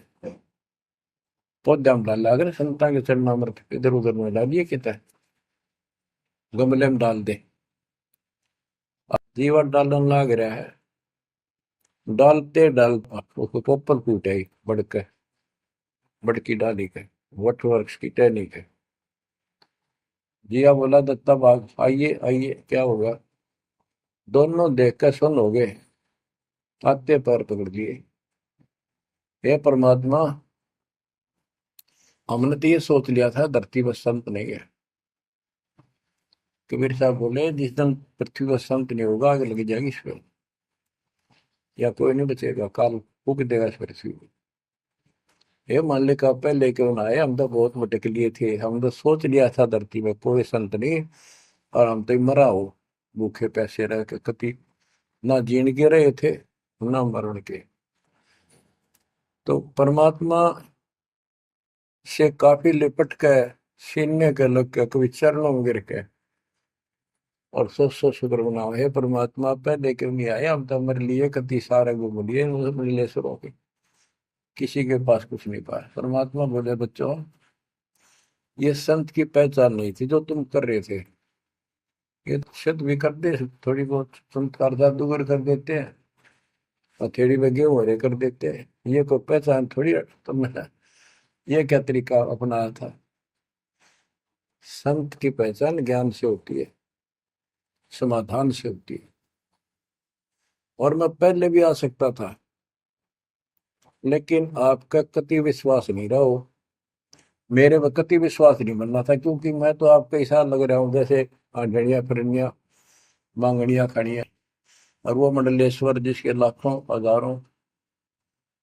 Speaker 1: पौधा में डाल, अगर संता के चरण अमृत इधर उधर में डालिए, कितना गमले में डाल दे। जीवा डालने लग रहा है, डालते डालता उसको पोपल फूट आई बड़के, बड़की डाली के, वट वृक्ष की टहनी के। जिया बोला, दत्ता बाग आइए आइए, क्या होगा। दोनों देख कर सुन हो गए, आते पैर पकड़ लिए। हे परमात्मा, हमने तो ये सोच लिया था धरती पर संत नहीं है। कबीर साहब बोले, जिस दिन पृथ्वी पर संत नहीं होगा, आग लग जाएगी इस पर, या कोई नहीं बचेगा, काल फूक देगा इस पृथ्वी को। ये मालिक आप पहले क्यों ना आए, हम तो बहुत भटक लिए थे, हम तो सोच लिया था धरती में कोई संत नहीं, और हम तो मरा हो भूखे पैसे रह के, कभी ना जीण के रहे थे ना मरण के। तो परमात्मा से काफी लिपट के, सीने के लग के, कभी चरणों में गिर के, और सौ शुक्र बनाओ, हे परमात्मा पहले क्यों नहीं आए, हम तो हमारे लिए कति सारे घूम लिए मंडलेश्वरों के, किसी के पास कुछ नहीं पाया। परमात्मा बोले, बच्चों ये संत की पहचान नहीं थी जो तुम कर रहे थे, ये सिद्ध भी कर दे थोड़ी बहुत, चमत्कार जादूगर कर देते हैं, हथेड़ी में गेहूं हरे कर देते हैं, ये कोई पहचान थोड़ी तुमने ये क्या तरीका अपनाया था। संत की पहचान ज्ञान से होती है, समाधान से होती है। और मैं पहले भी आ सकता था, लेकिन आपका कति विश्वास नहीं रहा हो, मेरे में कति विश्वास नहीं बनना था, क्योंकि मैं तो आपका ऐसा लग रहा हूँ जैसे आंधड़िया फिरनिया मांगड़िया खड़िया, और वो मंडलेश्वर जिसके लाखों हजारों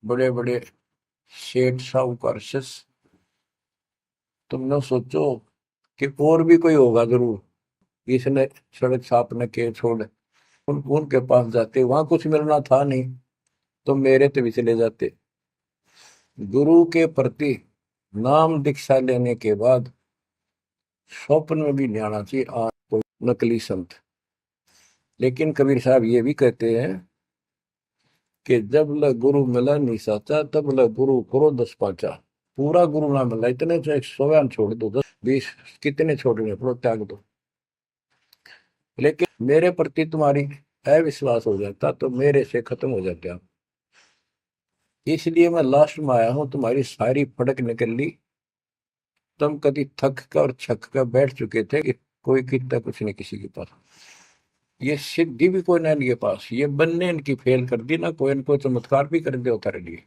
Speaker 1: बड़े बड़े सेठ साहूकार शिष्य, तुमने सोचो कि और भी कोई होगा जरूर, इसने सड़क छापने के छोड़ उनके पास जाते, वहां कुछ मिलना था नहीं तो मेरे तो भी चले जाते। गुरु के प्रति नाम दीक्षा लेने के बाद स्वप्न में भी नहीं आना चाहिए आज कोई नकली संत। लेकिन कबीर साहब ये भी कहते हैं कि जब ल गुरु मिला नहीं साचा, तब ल गुरु करो 10 पाचा। पूरा गुरु ना मिला, इतने चाहे 100 छोड़ दो, 10 20 कितने छोड़ने पड़ो, त्याग दो, लेकिन मेरे प्रति तुम्हारी अविश्वास हो जाता तो मेरे से खत्म हो जाते आप। इसलिए मैं लास्ट में आया हूं, तुम्हारी सारी फड़क निकल ली। तुम कभी थक कर और छक कर बैठ चुके थे कि कोई कितना कुछ नहीं किसी के पास। ये सिद्धि भी कोई ना इनके पास, ये बनने इनकी फेल कर दी ना, कोई इनको चमत्कार भी कर दे उतारे लिए।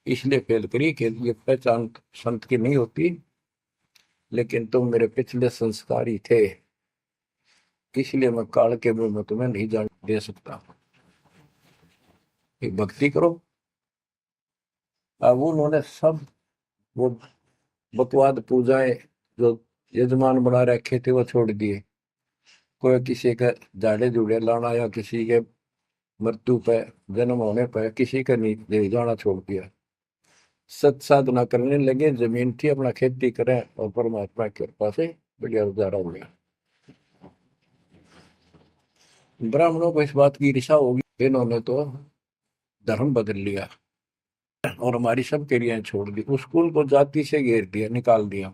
Speaker 1: इसलिए फेल करी कि ये पहचान संत की नहीं होती। लेकिन तुम मेरे पिछले संस्कारी थे, इसलिए मैं काल के मुंह में तुम्हें नहीं जान दे सकता। एक भक्ति करो। अब उन्होंने सब वो बकवाद पूजाएं जो यजमान बना रखे थे वो छोड़ दिए। कोई किसी का झाड़े झूड़े लाना या किसी के मृत्यु पे, जन्म होने पर किसी का नहीं ले जाना छोड़ दिया। सत साधना करने लगे, जमीन थी अपना खेती करें और परमात्मा की कृपा से बढ़िया गुजारा हो गया। ब्राह्मणों को इस बात की ईर्षा होगी, इन्होंने तो धर्म बदल लिया और हमारी सब क्रियाएं छोड़ दी, स्कूल को जाति से घेर दिया, निकाल दिया।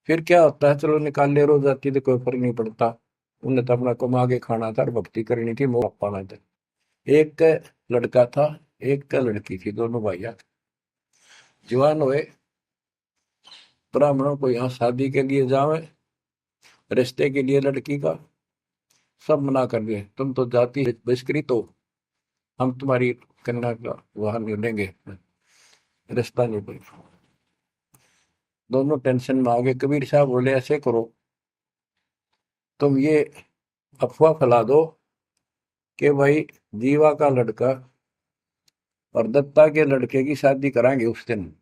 Speaker 1: फिर क्या होता है, चलो निकाल ले, रो जाति तो कोई फर्क नहीं पड़ता। उन्हें तो अपना कमा के खाना था और भक्ति करनी थी, मोह पाना था। एक का लड़का था, एक का लड़की थी, दोनों भैया जवान हुए। ब्राह्मणों को यहाँ शादी के लिए जावे, रिश्ते के लिए लड़की का सब मना कर दिए, तुम तो जाति बहिष्कृत हो, हम तुम्हारी कन्या का वहां नहीं लेंगे, रिश्ता नहीं कोई। दोनों टेंशन में आ गए। कबीर साहब बोले ऐसे करो, तुम ये अफवाह फैला दो कि भाई जीवा का लड़का और दत्ता के लड़के की शादी कराएंगे उस दिन,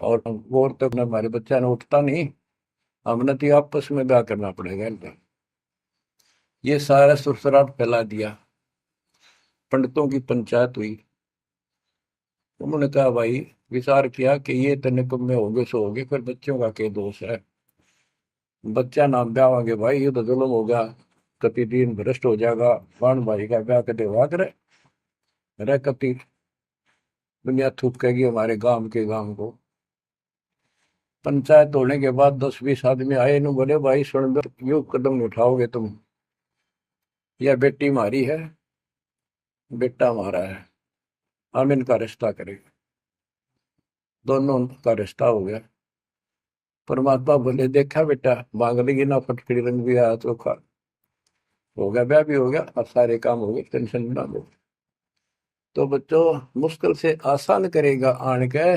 Speaker 1: और वो तो हमारे बच्चा ने उठता नहीं, हमने तो आपस में ब्याह करना पड़ेगा इनका। ये सारा सुरसराट फैला दिया। पंडितों की पंचायत हुई। उन्होंने कहा भाई, विचार किया कि ये तो निकम्मे होंगे सो होंगे, फिर बच्चों का क्या दोष है। बच्चा नाम ब्याह होंगे भाई, ये तो जुल्म होगा, कति दिन भ्रष्ट हो जाएगा। बाण भाई का ब्याह कदे हुआ करे, रह कति दुनिया थूकेगी हमारे गांव के गांव को। पंचायत होने के बाद 10-20 आदमी आए, इन बोले भाई सुन दो, यू कदम नहीं उठाओगे तुम, यह बेटी हमारी है, बेटा हमारा है, हम इनका रिश्ता करेंगे। दोनों का रिश्ता हो गया। परमात्मा बोले देखा बेटा, मांग लेगी ना फटकड़ी, रंग भी आया चोखा, हो गया ब्याह भी हो गया, अब सारे काम हो गए, टेंशन ना लो। तो बच्चों, मुश्किल से आसान करेगा आन के,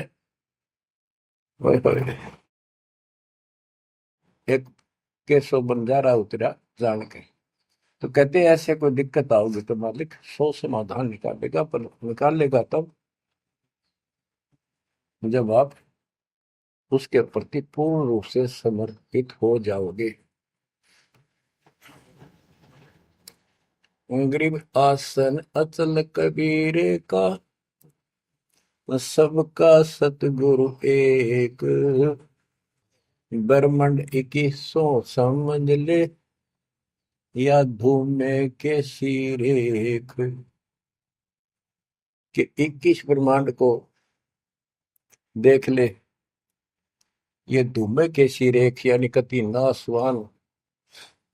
Speaker 1: ओए होए, एक केसो बंजारा उतरा जान के। तो कहते हैं ऐसे कोई दिक्कत आओगी तो मालिक 100 समाधान निकालेगा, पर निकालेगा तब जब आप उसके प्रति पूर्ण रूप से समर्पित हो जाओगे। गरीब आसन अचल कबीरे का, सबका सतगुरु एक, ब्रह्मंड 21 समझ ले, या धूमे के सिरेख। कि 21 ब्रह्मांड को देख ले, ये धूमे के सिरेख यानी कति नासवान,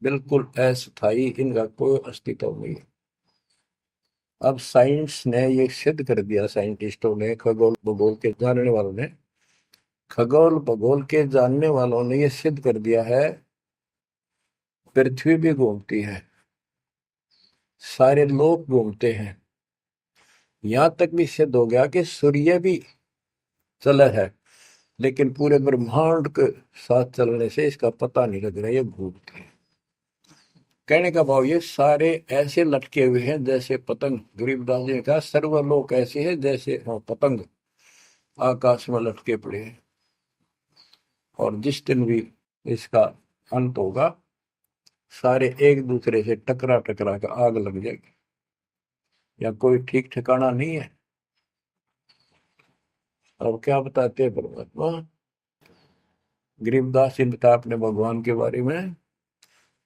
Speaker 1: बिल्कुल अस्थाई, इनका कोई अस्तित्व नहीं। अब साइंस ने ये सिद्ध कर दिया, साइंटिस्टों ने, खगोल भूगोल के जानने वालों ने, खगोल भूगोल के जानने वालों ने ये सिद्ध कर दिया है, पृथ्वी भी घूमती है, सारे लोग घूमते हैं। यहां तक भी सिद्ध हो गया कि सूर्य भी चला है, लेकिन पूरे ब्रह्मांड के साथ चलने से इसका पता नहीं लग रहा, ये घूमते हैं। कहने का भाव ये सारे ऐसे लटके हुए हैं जैसे पतंग। गरीबदास जी ने कहा सर्वलोक ऐसे है जैसे पतंग आकाश में लटके पड़े हैं, और जिस दिन भी इसका अंत होगा, सारे एक दूसरे से टकरा टकरा कर आग लग जाएगी, या कोई ठीक ठिकाना नहीं है। अब क्या बताते हैं परमात्मा, गरीबदास जी बता अपने भगवान के बारे में,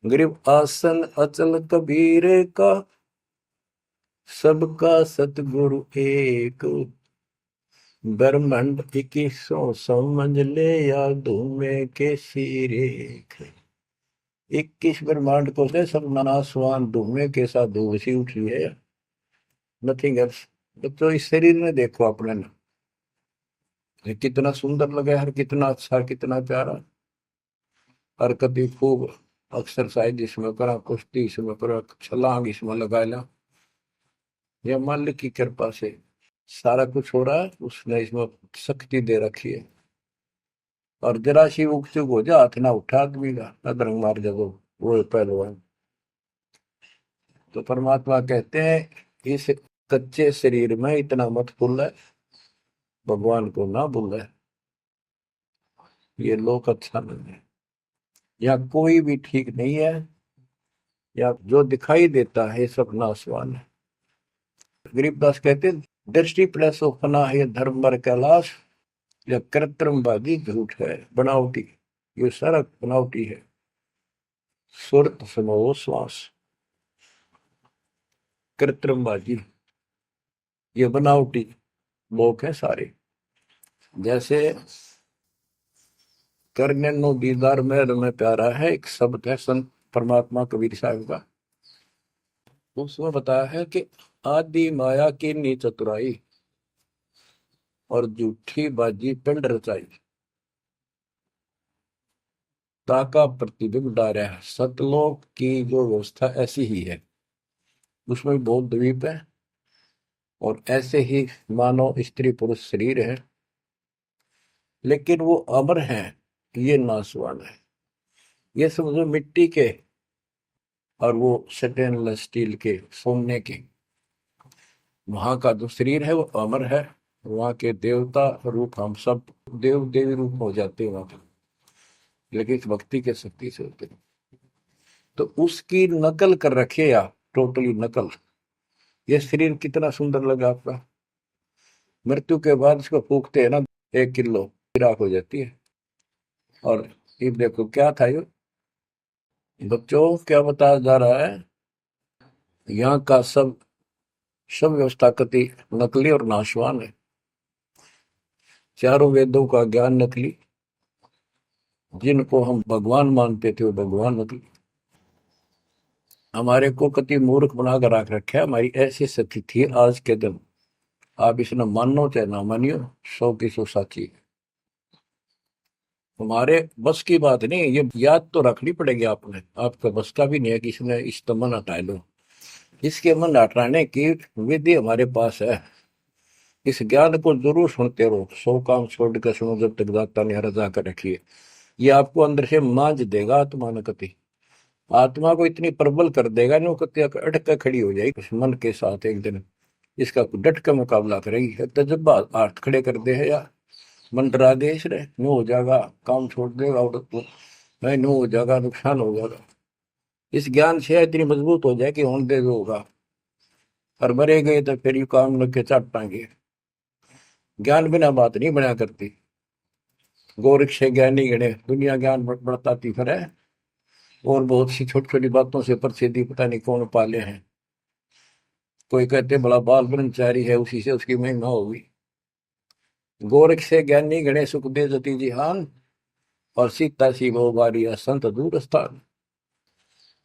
Speaker 1: गरीब आसन अचल कबीर का, सबका सतगुरु एक, ब्रह्मंड 21 समझ ले, या धूमे के सिरेख। 21 ब्रह्मांड को से सब नासवान धूमे के साथ धूसी उठ रही है, नथिंग एल्स। तो इस शरीर में देखो अपने ना, ये कितना सुंदर लगा है, कितना अच्छा, कितना प्यारा। हरकत खूब, एक्सरसाइज इसमें करा, कुश्ती इसमें करा, छलांग इसमें लगा ला। यह मालिक की कृपा से सारा कुछ हो रहा है, उसने इसमें शक्ति दे रखी है। और जरा सी उग चुक हो जा, हाथ ना उठा आदमी का, अदरंग मार जब वो है पहलवान। तो परमात्मा कहते हैं इस कच्चे शरीर में इतना मत भूल है, भगवान को ना भूल है। ये लोक अच्छा नहीं है, या कोई भी ठीक नहीं है, या जो दिखाई देता है सब नाशवान है। गरीबदास कहते हैं, दृष्टि प्लस फना है धर्म पर कैलाश, या कृत्रिमवादी झूठ है बनावटी। ये सारा बनावटी है। सुरत समो श्वास, कृत्रिमवादी, ये बनावटी लोग हैं सारे। जैसे करने नो दीदार में प्यारा है, एक शब्द है संत परमात्मा कबीर साहब का। उसमें बताया है कि आदि माया की नी चतुराई, और झूठी बाजी पिंड रचाई, ताका प्रतिबिंब डारा है। सतलोक की जो व्यवस्था ऐसी ही है, उसमें भी बहुत द्वीप है, और ऐसे ही मानव स्त्री पुरुष शरीर है, लेकिन वो अमर है, ये नासवान है। ये समझो मिट्टी के, और वो स्टेनलेस स्टील के, सोने के। वहां का जो शरीर है वो अमर है, वहां के देवता रूप हम सब देव देवी रूप हो जाते हैं वहां पर, लेकिन इस भक्ति के शक्ति से होते हैं। तो उसकी नकल कर रखे आप, टोटली नकल। ये शरीर कितना सुंदर लगा आपका, मृत्यु के बाद इसको फूकते हैं ना, 1 किलो राख हो जाती है। और ये देखो क्या था ये, बच्चों क्या बताया जा रहा है, यहाँ का सब सब व्यवस्था कति नकली और नाशवान है। चारों वेदों का ज्ञान नकली, जिनको हम भगवान मानते थे वो भगवान नकली। हमारे को कति मूर्ख बनाकर रख रखा है। हमारी ऐसी स्थिति थी आज के दिन, आप इसने मानो चाहे ना मानियो, 100 की 100 साची है। हमारे बस की बात नहीं, ये याद तो रखनी पड़ेगी आपने, आपका बस का भी नहीं है कि इसने इस मन हटा लो। इसके मन हटाने की विधि हमारे पास है। इस ज्ञान को जरूर सुनते रहो, 100 काम छोड़ कर सुनो जब तक दाता ने रजा कर रखी है। ये आपको अंदर से मांझ देगा आत्मा न कति, आत्मा को इतनी प्रबल कर देगा ना, वो कति अटक कर खड़ी हो जाएगी उस मन के साथ एक दिन। इसका डट का मुकाबला करेगी, तजब्बा हाथ खड़े कर दे है या मन डरा दे इसने, नो हो जाएगा, काम छोड़ देगा, और नहीं नो हो जाएगा, नुकसान हो जाएगा। इस ज्ञान से इतनी मजबूत हो जाए कि होने दे जो होगा, और मरे गए तो फिर यू काम लग के चट पाएंगे। ज्ञान बिना बात नहीं बना करती। गोरख से ज्ञानी गणे, दुनिया ज्ञान बढ़ताती फिर है, और बहुत सी छोटी छोटी बातों से प्रसिद्धि पता नहीं कौन पाले हैं। कोई कहते बड़ा बाल ब्रह्मचारी है, उसी से उसकी महिमा होगी। गोरख से ज्ञानी गणे सुख दे जति जिहान, और सीता सी वो बारिया संत दूर स्थान।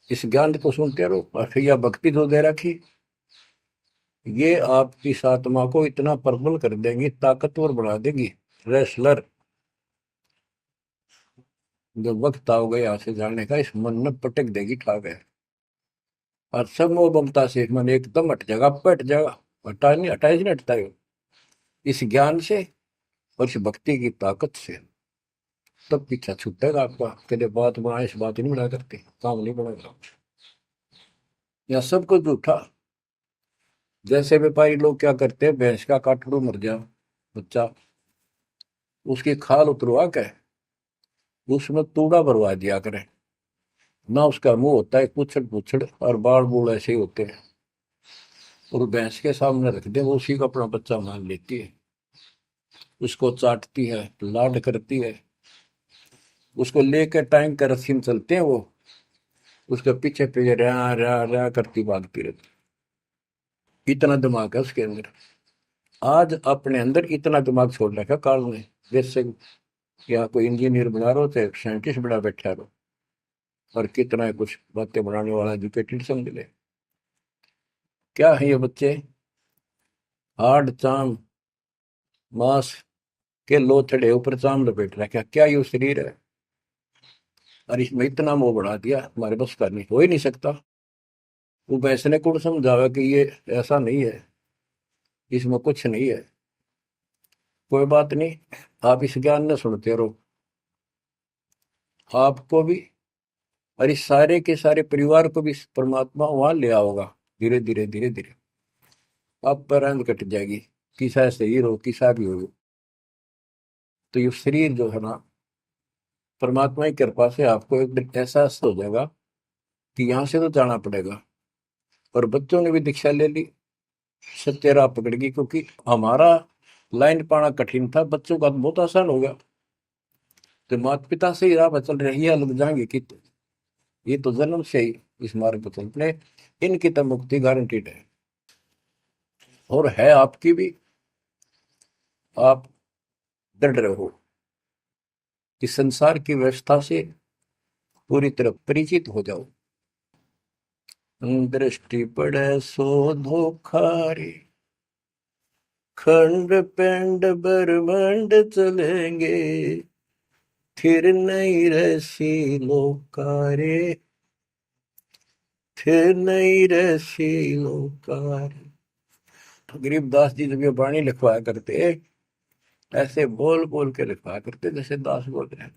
Speaker 1: इस ज्ञान को सुनते रहो, अठैया भक्ति तो दे रखी, ये आपकी इस आत्मा को इतना प्रबल कर देंगी, ताकतवर बना देंगी, रेसलर। जब वक्त आ गया से जाने का, इस मन में पटक देगी ठाक है, और सब मोह ममता से मन एकदम हट जाएगा, पट जाएगा। हटा नहीं, हटाए नहीं हटता है इस ज्ञान से और इस भक्ति की ताकत से। तब पीछा छूटेगा आपका, कदे बात बनाए इस बात ही नहीं बना करते, काम नहीं बनेगा। या सब कुछ झूठा। जैसे व्यापारी लोग क्या करते हैं, भैंस का काटड़ू मर गया बच्चा, उसकी खाल उतरवा के उसमें तूड़ा भरवा दिया करें ना। उसका मुंह होता है पुछड़ पुछड़, और बाल बूल ऐसे ही होते हैं, और भैंस के सामने रख दे, वो उसी को अपना बच्चा मान लेती है, उसको चाटती है, लाड करती है। उसको लेकर टाइम का रस्सी में चलते हैं वो, उसके पीछे पीछे रहा रहा रहा करती भागती रहती। इतना दिमाग है उसके अंदर। आज अपने अंदर इतना दिमाग छोड़ रखा काल ने, जैसे या कोई इंजीनियर बना रहो चाहे साइंटिस्ट बना बैठा रहो, और कितना है कुछ बातें बनाने वाला एजुकेटेड समझ ले। क्या है ये बच्चे? हाड़ चाम मांस के लोथड़े ऊपर चाम लपेट रहा, क्या क्या ये शरीर है? और इसमें इतना मोह बढ़ा दिया, हमारे बस का नहीं, हो ही नहीं सकता। वो वैसे ने कौन समझावा कि ये ऐसा नहीं है, इसमें कुछ नहीं है। कोई बात नहीं, आप इस ज्ञान न सुनते रहो, आपको भी और इस सारे के सारे परिवार को भी परमात्मा वहां ले आओगा। धीरे धीरे धीरे धीरे आप पर रंग कट जाएगी, किसा सही हो किसा भी हो। तो ये शरीर जो है ना, परमात्मा की कृपा से आपको एक दिन एहसास हो जाएगा कि यहाँ से तो जाना पड़ेगा। और बच्चों ने भी दीक्षा ले ली, सत्य राह पकड़ गई, क्योंकि हमारा लाइन पाना कठिन था, बच्चों का तो बहुत आसान हो गया। तो माता पिता से ही राह पर चल रही है, लग जाएंगे कि ये तो जन्म से ही इस मार्ग पर चलते, इनकी तो मुक्ति गारंटीड है। और है आपकी भी। आप दृढ़ रहो कि संसार की व्यवस्था से पूरी तरह परिचित हो जाओ। दृष्टि पड़े सो धोखा रे, खंड पिंड ब्रह्मांड चलेंगे, फिर नहीं रसी लोकारे, फिर नहीं रसी लोकारे। गरीबदास जी जब ये वाणी लिखवाया करते, ऐसे बोल बोल के लिखवाया करते जैसे दास बोल रहे हैं।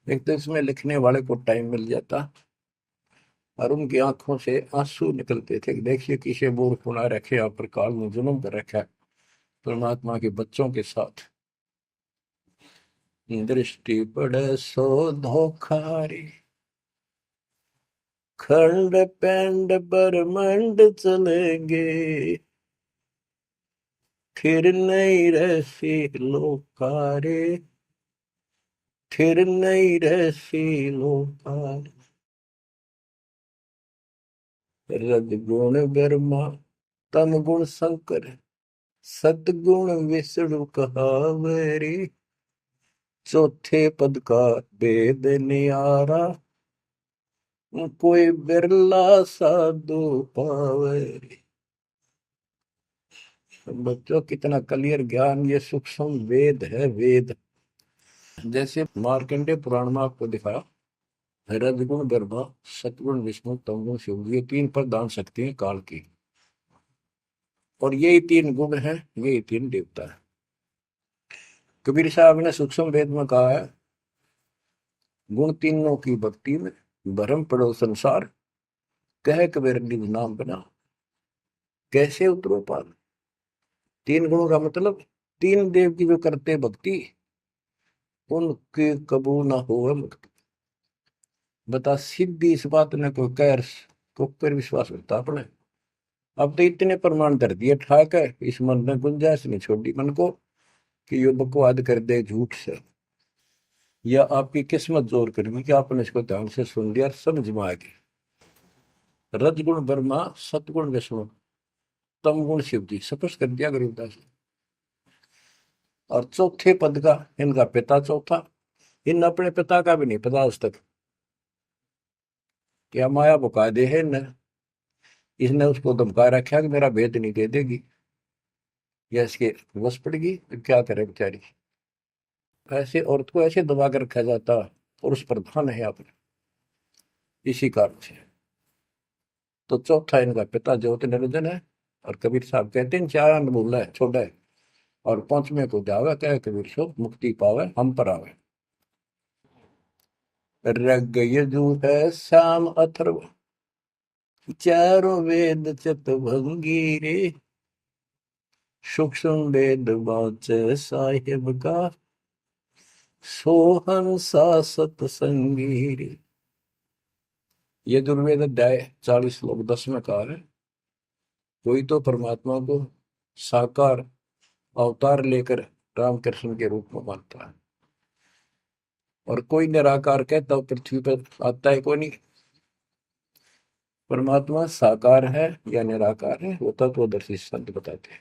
Speaker 1: एक तो इसमें लिखने वाले को टाइम मिल जाता, और उनकी आंखों से आंसू निकलते थे कि देखिए किसे बोर खुना रखे, आप पर काल में जुल्म कर रखा है परमात्मा के बच्चों के साथ। दृष्टि पड़े सो धोखा रे, खंड पेंड ब्रह्मांड चलेंगे, फिर नहीं रहसी लोकारे, फिर नहीं रहसी लोकारे। रजगुण ब्रह्मा तम गुण शंकर, सतगुण विष्णु कहावरी, चौथे पद का वेद न्यारा, कोई बिरला साधु पावे। बच्चों कितना क्लियर ज्ञान, ये सूक्ष्म वेद है, वेद। जैसे मार्कंडे पुराण में आपको दिखाया, रजगुण ब्रह्मा, सतगुण विष्णु, तमगुण शिव, ये तीन प्रधान शक्ति है काल की। और यही तीन गुण है, यही तीन देवता है। कबीर साहब ने सूक्ष्म वेद में कहा है, गुण तीनों की भक्ति में भरम पड़ो संसार, कह कबीर निज नाम बना, कैसे उतरो पार। तीन गुणों का मतलब, तीन देव की जो करते भक्ति, उनके कबू ना हो मुक्ति। बता सीधी इस बात ने कोई कह को पर विश्वास करता अपने। अब तो इतने प्रमाण धर दिए ठाक है, इस मन ने गुंजाइश नहीं छोड़ी मन को कि ये बकवाद कर दे झूठ से, या आपकी किस्मत जोर करेगी कि आपने इसको ध्यान से सुन लिया, समझ में आ गई। रजगुण ब्रह्मा, सतगुण विष्णु, तम गुण शिव जी, स्पष्ट कर दिया गरीबदास ने। और चौथे पद का इनका पिता चौथा, इन अपने पिता का भी नहीं पता आज तक। क्या माया बुका दे है न, इसने उसको धमका रखा कि मेरा भेद नहीं दे देगी, या इसके वश पड़ेगी तो क्या करे बेचारी। ऐसे औरत को ऐसे दबा कर रखा जाता, पुरुष प्रधान है आपने, इसी कारण से। तो चौथा इनका पिता ज्योति निरंजन है। और कबीर साहब कहते हैं चार अन्न बोला है छोड़ा है, और पांचवें को जावे कहे कबीर सो, मुक्ति पावे हम पर आवे। रग यजु है श्याम अथर्व, चारों वेद चतुर्भंगी रे, सूक्ष्म वेद वाच साहिब का, सोहन सा सतसंगी रे। यजुर्वेद अध्याय 40 श्लोक 10 में कहा है, कोई तो परमात्मा को साकार अवतार लेकर रामकृष्ण के रूप में मानता है, और कोई निराकार कहता हो पृथ्वी पर आता है कोई नहीं। परमात्मा साकार है या निराकार है, वो तत्वदर्शी संत बताते हैं।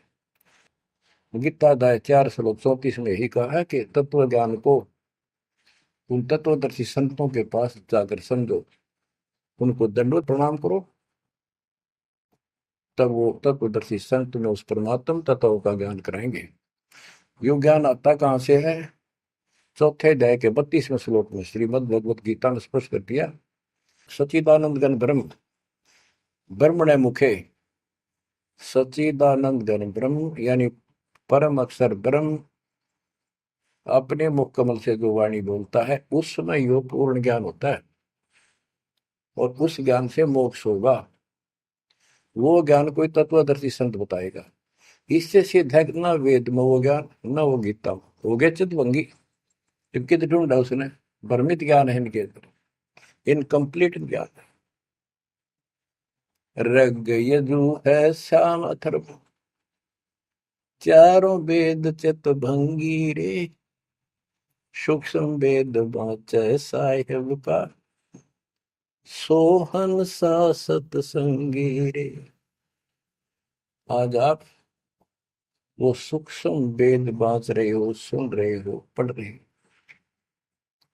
Speaker 1: गीता अध्याय 4 श्लोक 34 में यही कहा है कि तत्व ज्ञान को उन तत्वदर्शी संतों के पास जाकर समझो, उनको दंडवत प्रणाम करो, तब वो तत्वदर्शी संत में उस परमात्म तत्व का ज्ञान कराएंगे। यो ज्ञान आता कहां से है? चौथे अध्याय के 32वें श्लोक में श्रीमद् भगवत गीता ने स्पष्ट कर दिया। सच्चिदानंद घन ब्रह्म, ब्रह्मणे मुखे, सच्चिदानंद घन ब्रह्म यानी परम अक्षर ब्रह्म अपने मुख कमल से जो वाणी बोलता है, उस समय यो पूर्ण ज्ञान होता है और उस ज्ञान से मोक्ष होगा। वो ज्ञान कोई तत्वदर्शी संत बताएगा। इससे सिद्ध है ना वेद में वो ज्ञान, ना वो गीता में। हो गया चितवंगी, जबकि तो ढूंढा उसने, भ्रमित ज्ञान है इनके अंदर, इनकम्प्लीट ज्ञान। रग यजु है श्याम अथर्व, चारों वेद चित भंगी रे, सूक्ष्म वेद बाँचै साहिब का, सोहन सा सतसंगी रे। आज आप वो सूक्ष्म वेद बाँच रहे हो, सुन रहे हो, पढ़ रहे हो,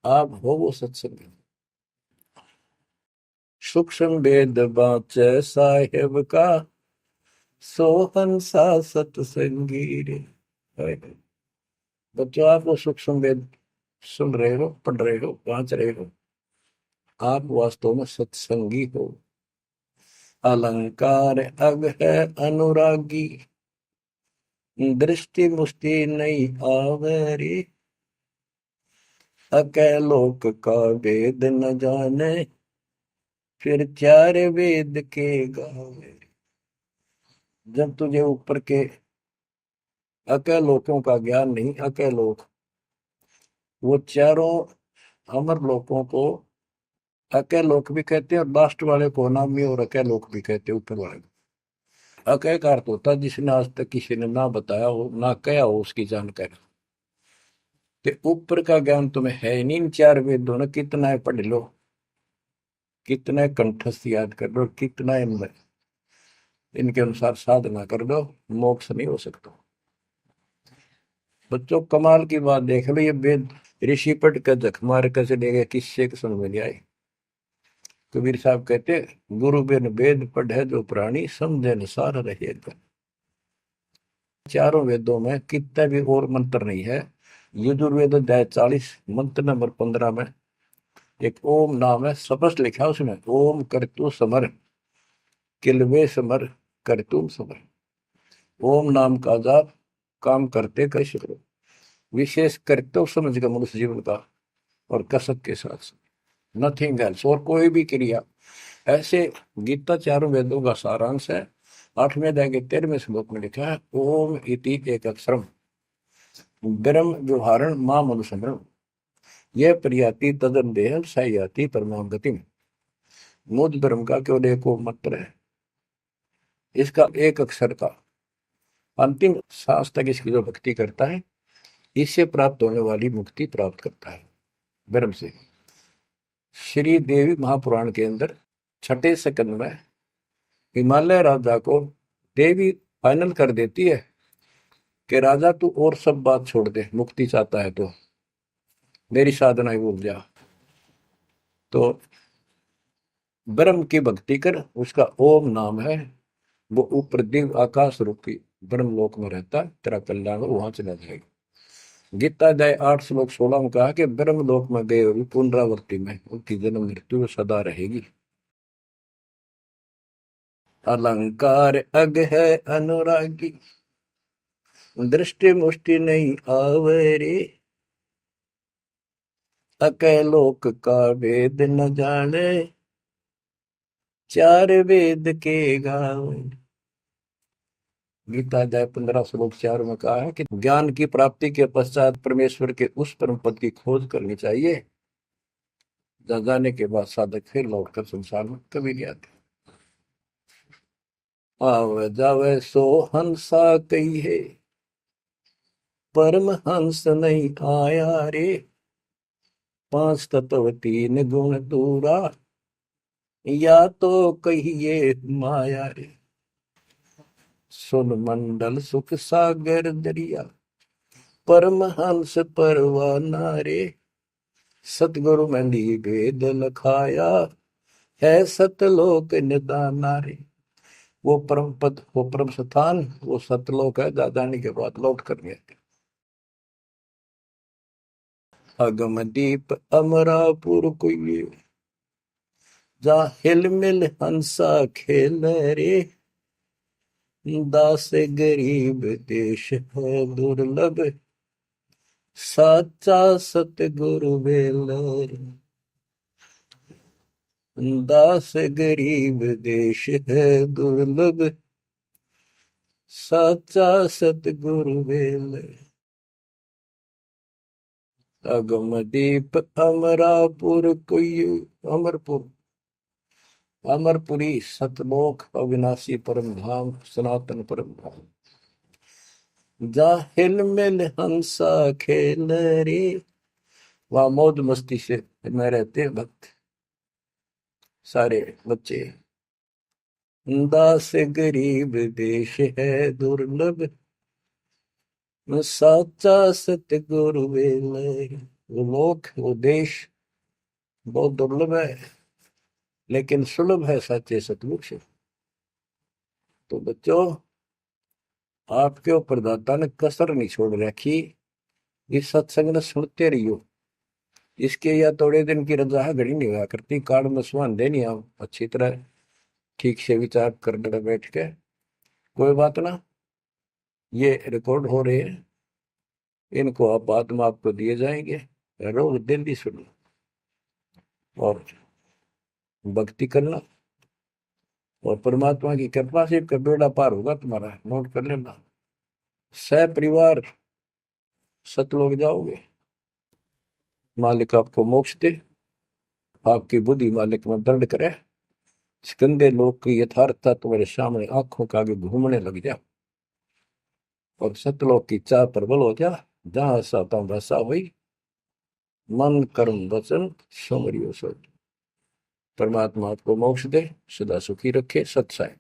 Speaker 1: आप हो वो सत्संग। सूक्ष्म वेद बाँचै साहिब का, सोहन सा सतसंगी रे। बच्चों, आप वो सूक्ष्म वेद सुन रहे हो, पढ़ रहे हो, बाँच रहे हो, आप वास्तव में सत्संगी हो। अलंकार अग है अनुरागी, दृष्टि मुष्टि नहीं आवरी, अकैलोक का वेद न जाने, फिर चार वेद के गावे। जब तुझे ऊपर के अकैलोकों का ज्ञान नहीं, अकैलोक वो चारों अमर लोकों को अकैलोक भी कहते हैं और लास्ट वाले को नामी और अकैलोक भी कहते हैं, ऊपर वाले को। अकय का अर्थ होता है जिसने आज तक किसी ने ना बताया हो, ना कहा हो उसकी जानकारी। तो ऊपर का ज्ञान तुम्हें है ही नहीं। इन चार वेदों ने कितना है पढ़ लो, कितना है कंठस्थ याद कर लो, कितना इनमें इनके अनुसार साधना कर दो, मोक्ष नहीं हो सकता। बच्चों, कमाल की बात देख लो, ये वेद ऋषि पट का जख मार कर चले गए, किससे समझ में नहीं आई। कबीर साहब कहते, गुरु बिन वेद पढ़े जो प्राणी, समझे अनुसार रहे। चारों वेदों में कितना भी और मंत्र नहीं है। यजुर्वेद अध्याय 40 मंत्र नंबर 15 में एक ओम नाम है, स्पष्ट लिखा है उसमें, ओम करतु समर, किलवे समर, करतुम समर। ओम नाम का जाप काम करते कैसे करो, विशेष कर्तव्य समझ कर मनुष्य जीवन का, और कसक के साथ, नथिंग एल्स, और कोई भी क्रिया। ऐसे गीता चारों वेदों का सारांश है। 8वें अध्याय के 13वें श्लोक में लिखा है, ओम इति एक अक्षरम ब्रह्म व्यवहारण मां मनुसंग्रम, यह प्रियाति तदन देह सायाति परमाम गतिम। मुझ ब्रह्म का केवल एक मंत्र है, इसका एक अक्षर का अंतिम सांस तक इसकी जो भक्ति करता है, इससे प्राप्त होने वाली मुक्ति प्राप्त करता है ब्रह्म से। श्री देवी महापुराण के अंदर 6ठे स्कंद में हिमालय राजा को देवी फाइनल कर देती है कि राजा तू और सब बात छोड़ दे, मुक्ति चाहता है तो मेरी साधना ही भूल जा, तो ब्रह्म की भक्ति कर। उसका ओम नाम है, वो ऊपर दिव्य आकाश रूपी ब्रह्म लोक में रहता है, तेरा कल्याण वहां चला जाएगा। गीता अध्याय 8 श्लोक 16 में कहा कि ब्रह्म लोक में गए हुए पुनरावृत्ति में उनकी जन्म मृत्यु सदा रहेगी। अलंकार अग है अनुरागी, दृष्टि मुष्टि नहीं आवरे, अकैलोक का वेद न जाने, चार वेद के गावे। गीता अध्याय 15 श्लोक 4 में कहा है कि ज्ञान की प्राप्ति के पश्चात परमेश्वर के उस परम पद की खोज करनी चाहिए, जहाँ जाने के बाद साधक फिर लौटकर संसार में कभी नहीं आते। आवे जावे सो हंसा कही है, परम हंस नहीं आया रे, पांच तत्व तीन गुण दूरा, या तो कहिए माया रे। सुन मंडल सुख सागर दरिया, परम हंस परवाना रे, सतगुरु मेंदी भेद लखाया, है सतलोक निदान नारी। वो परम पद, वो परम स्थान, वो सतलोक है, दादानी के बाद लौट कर गए। अगम दीप अमरापुर कोई, जा हिल मिल हंसा खेल रे, दास गरीब देश है दुर्लभ, साचा सतगुरु बेलर। दास गरीब देश है दुर्लभ, साचा सतगुरु बेलर। अगम दीप अमरापुर कोई, अमरपुर, अमरपुरी सतलोक अविनाशी परम धाम, सनातन परम धाम। जा हिल मिल हंसा खेल रे, वहां मौज मस्ती से में रहते भक्त सारे बच्चे। दास गरीब देश है दुर्लभ, साचा सतगुरु बेलर। वो लोक, वो देश बहुत दुर्लभ है, लेकिन सुलभ है साचे सतगुरु से। तो बच्चों, आपके ऊपर दाता ने कसर नहीं छोड़ रखी, इस सत्संग ने सुनते रहियो। इसके या थोड़े दिन की रजा घड़ी नहीं हुआ करती, काल में सुहान देनी आप अच्छी तरह ठीक से विचार करने बैठ के। कोई बात ना, ये रिकॉर्ड हो रहे हैं, इनको आप बाद में आपको दिए जाएंगे, रोज दिन भी सुनो और भक्ति करना, और परमात्मा की कृपा से का बेड़ा पार होगा तुम्हारा। नोट कर लेना, सह परिवार सतलोक जाओगे, मालिक आपको मोक्ष दे, आपकी बुद्धि मालिक में दृढ़ करे, गंदे लोग की यथार्थता तुम्हारे सामने आंखों के आगे घूमने लग जा, और सतलोक की चाह प्रबल हो जा। जहां साता भाषा हुई, मन कर्म वचन समरियो सो। परमात्मा आपको मोक्ष दे, सदा सुखी रखे। सत्साई।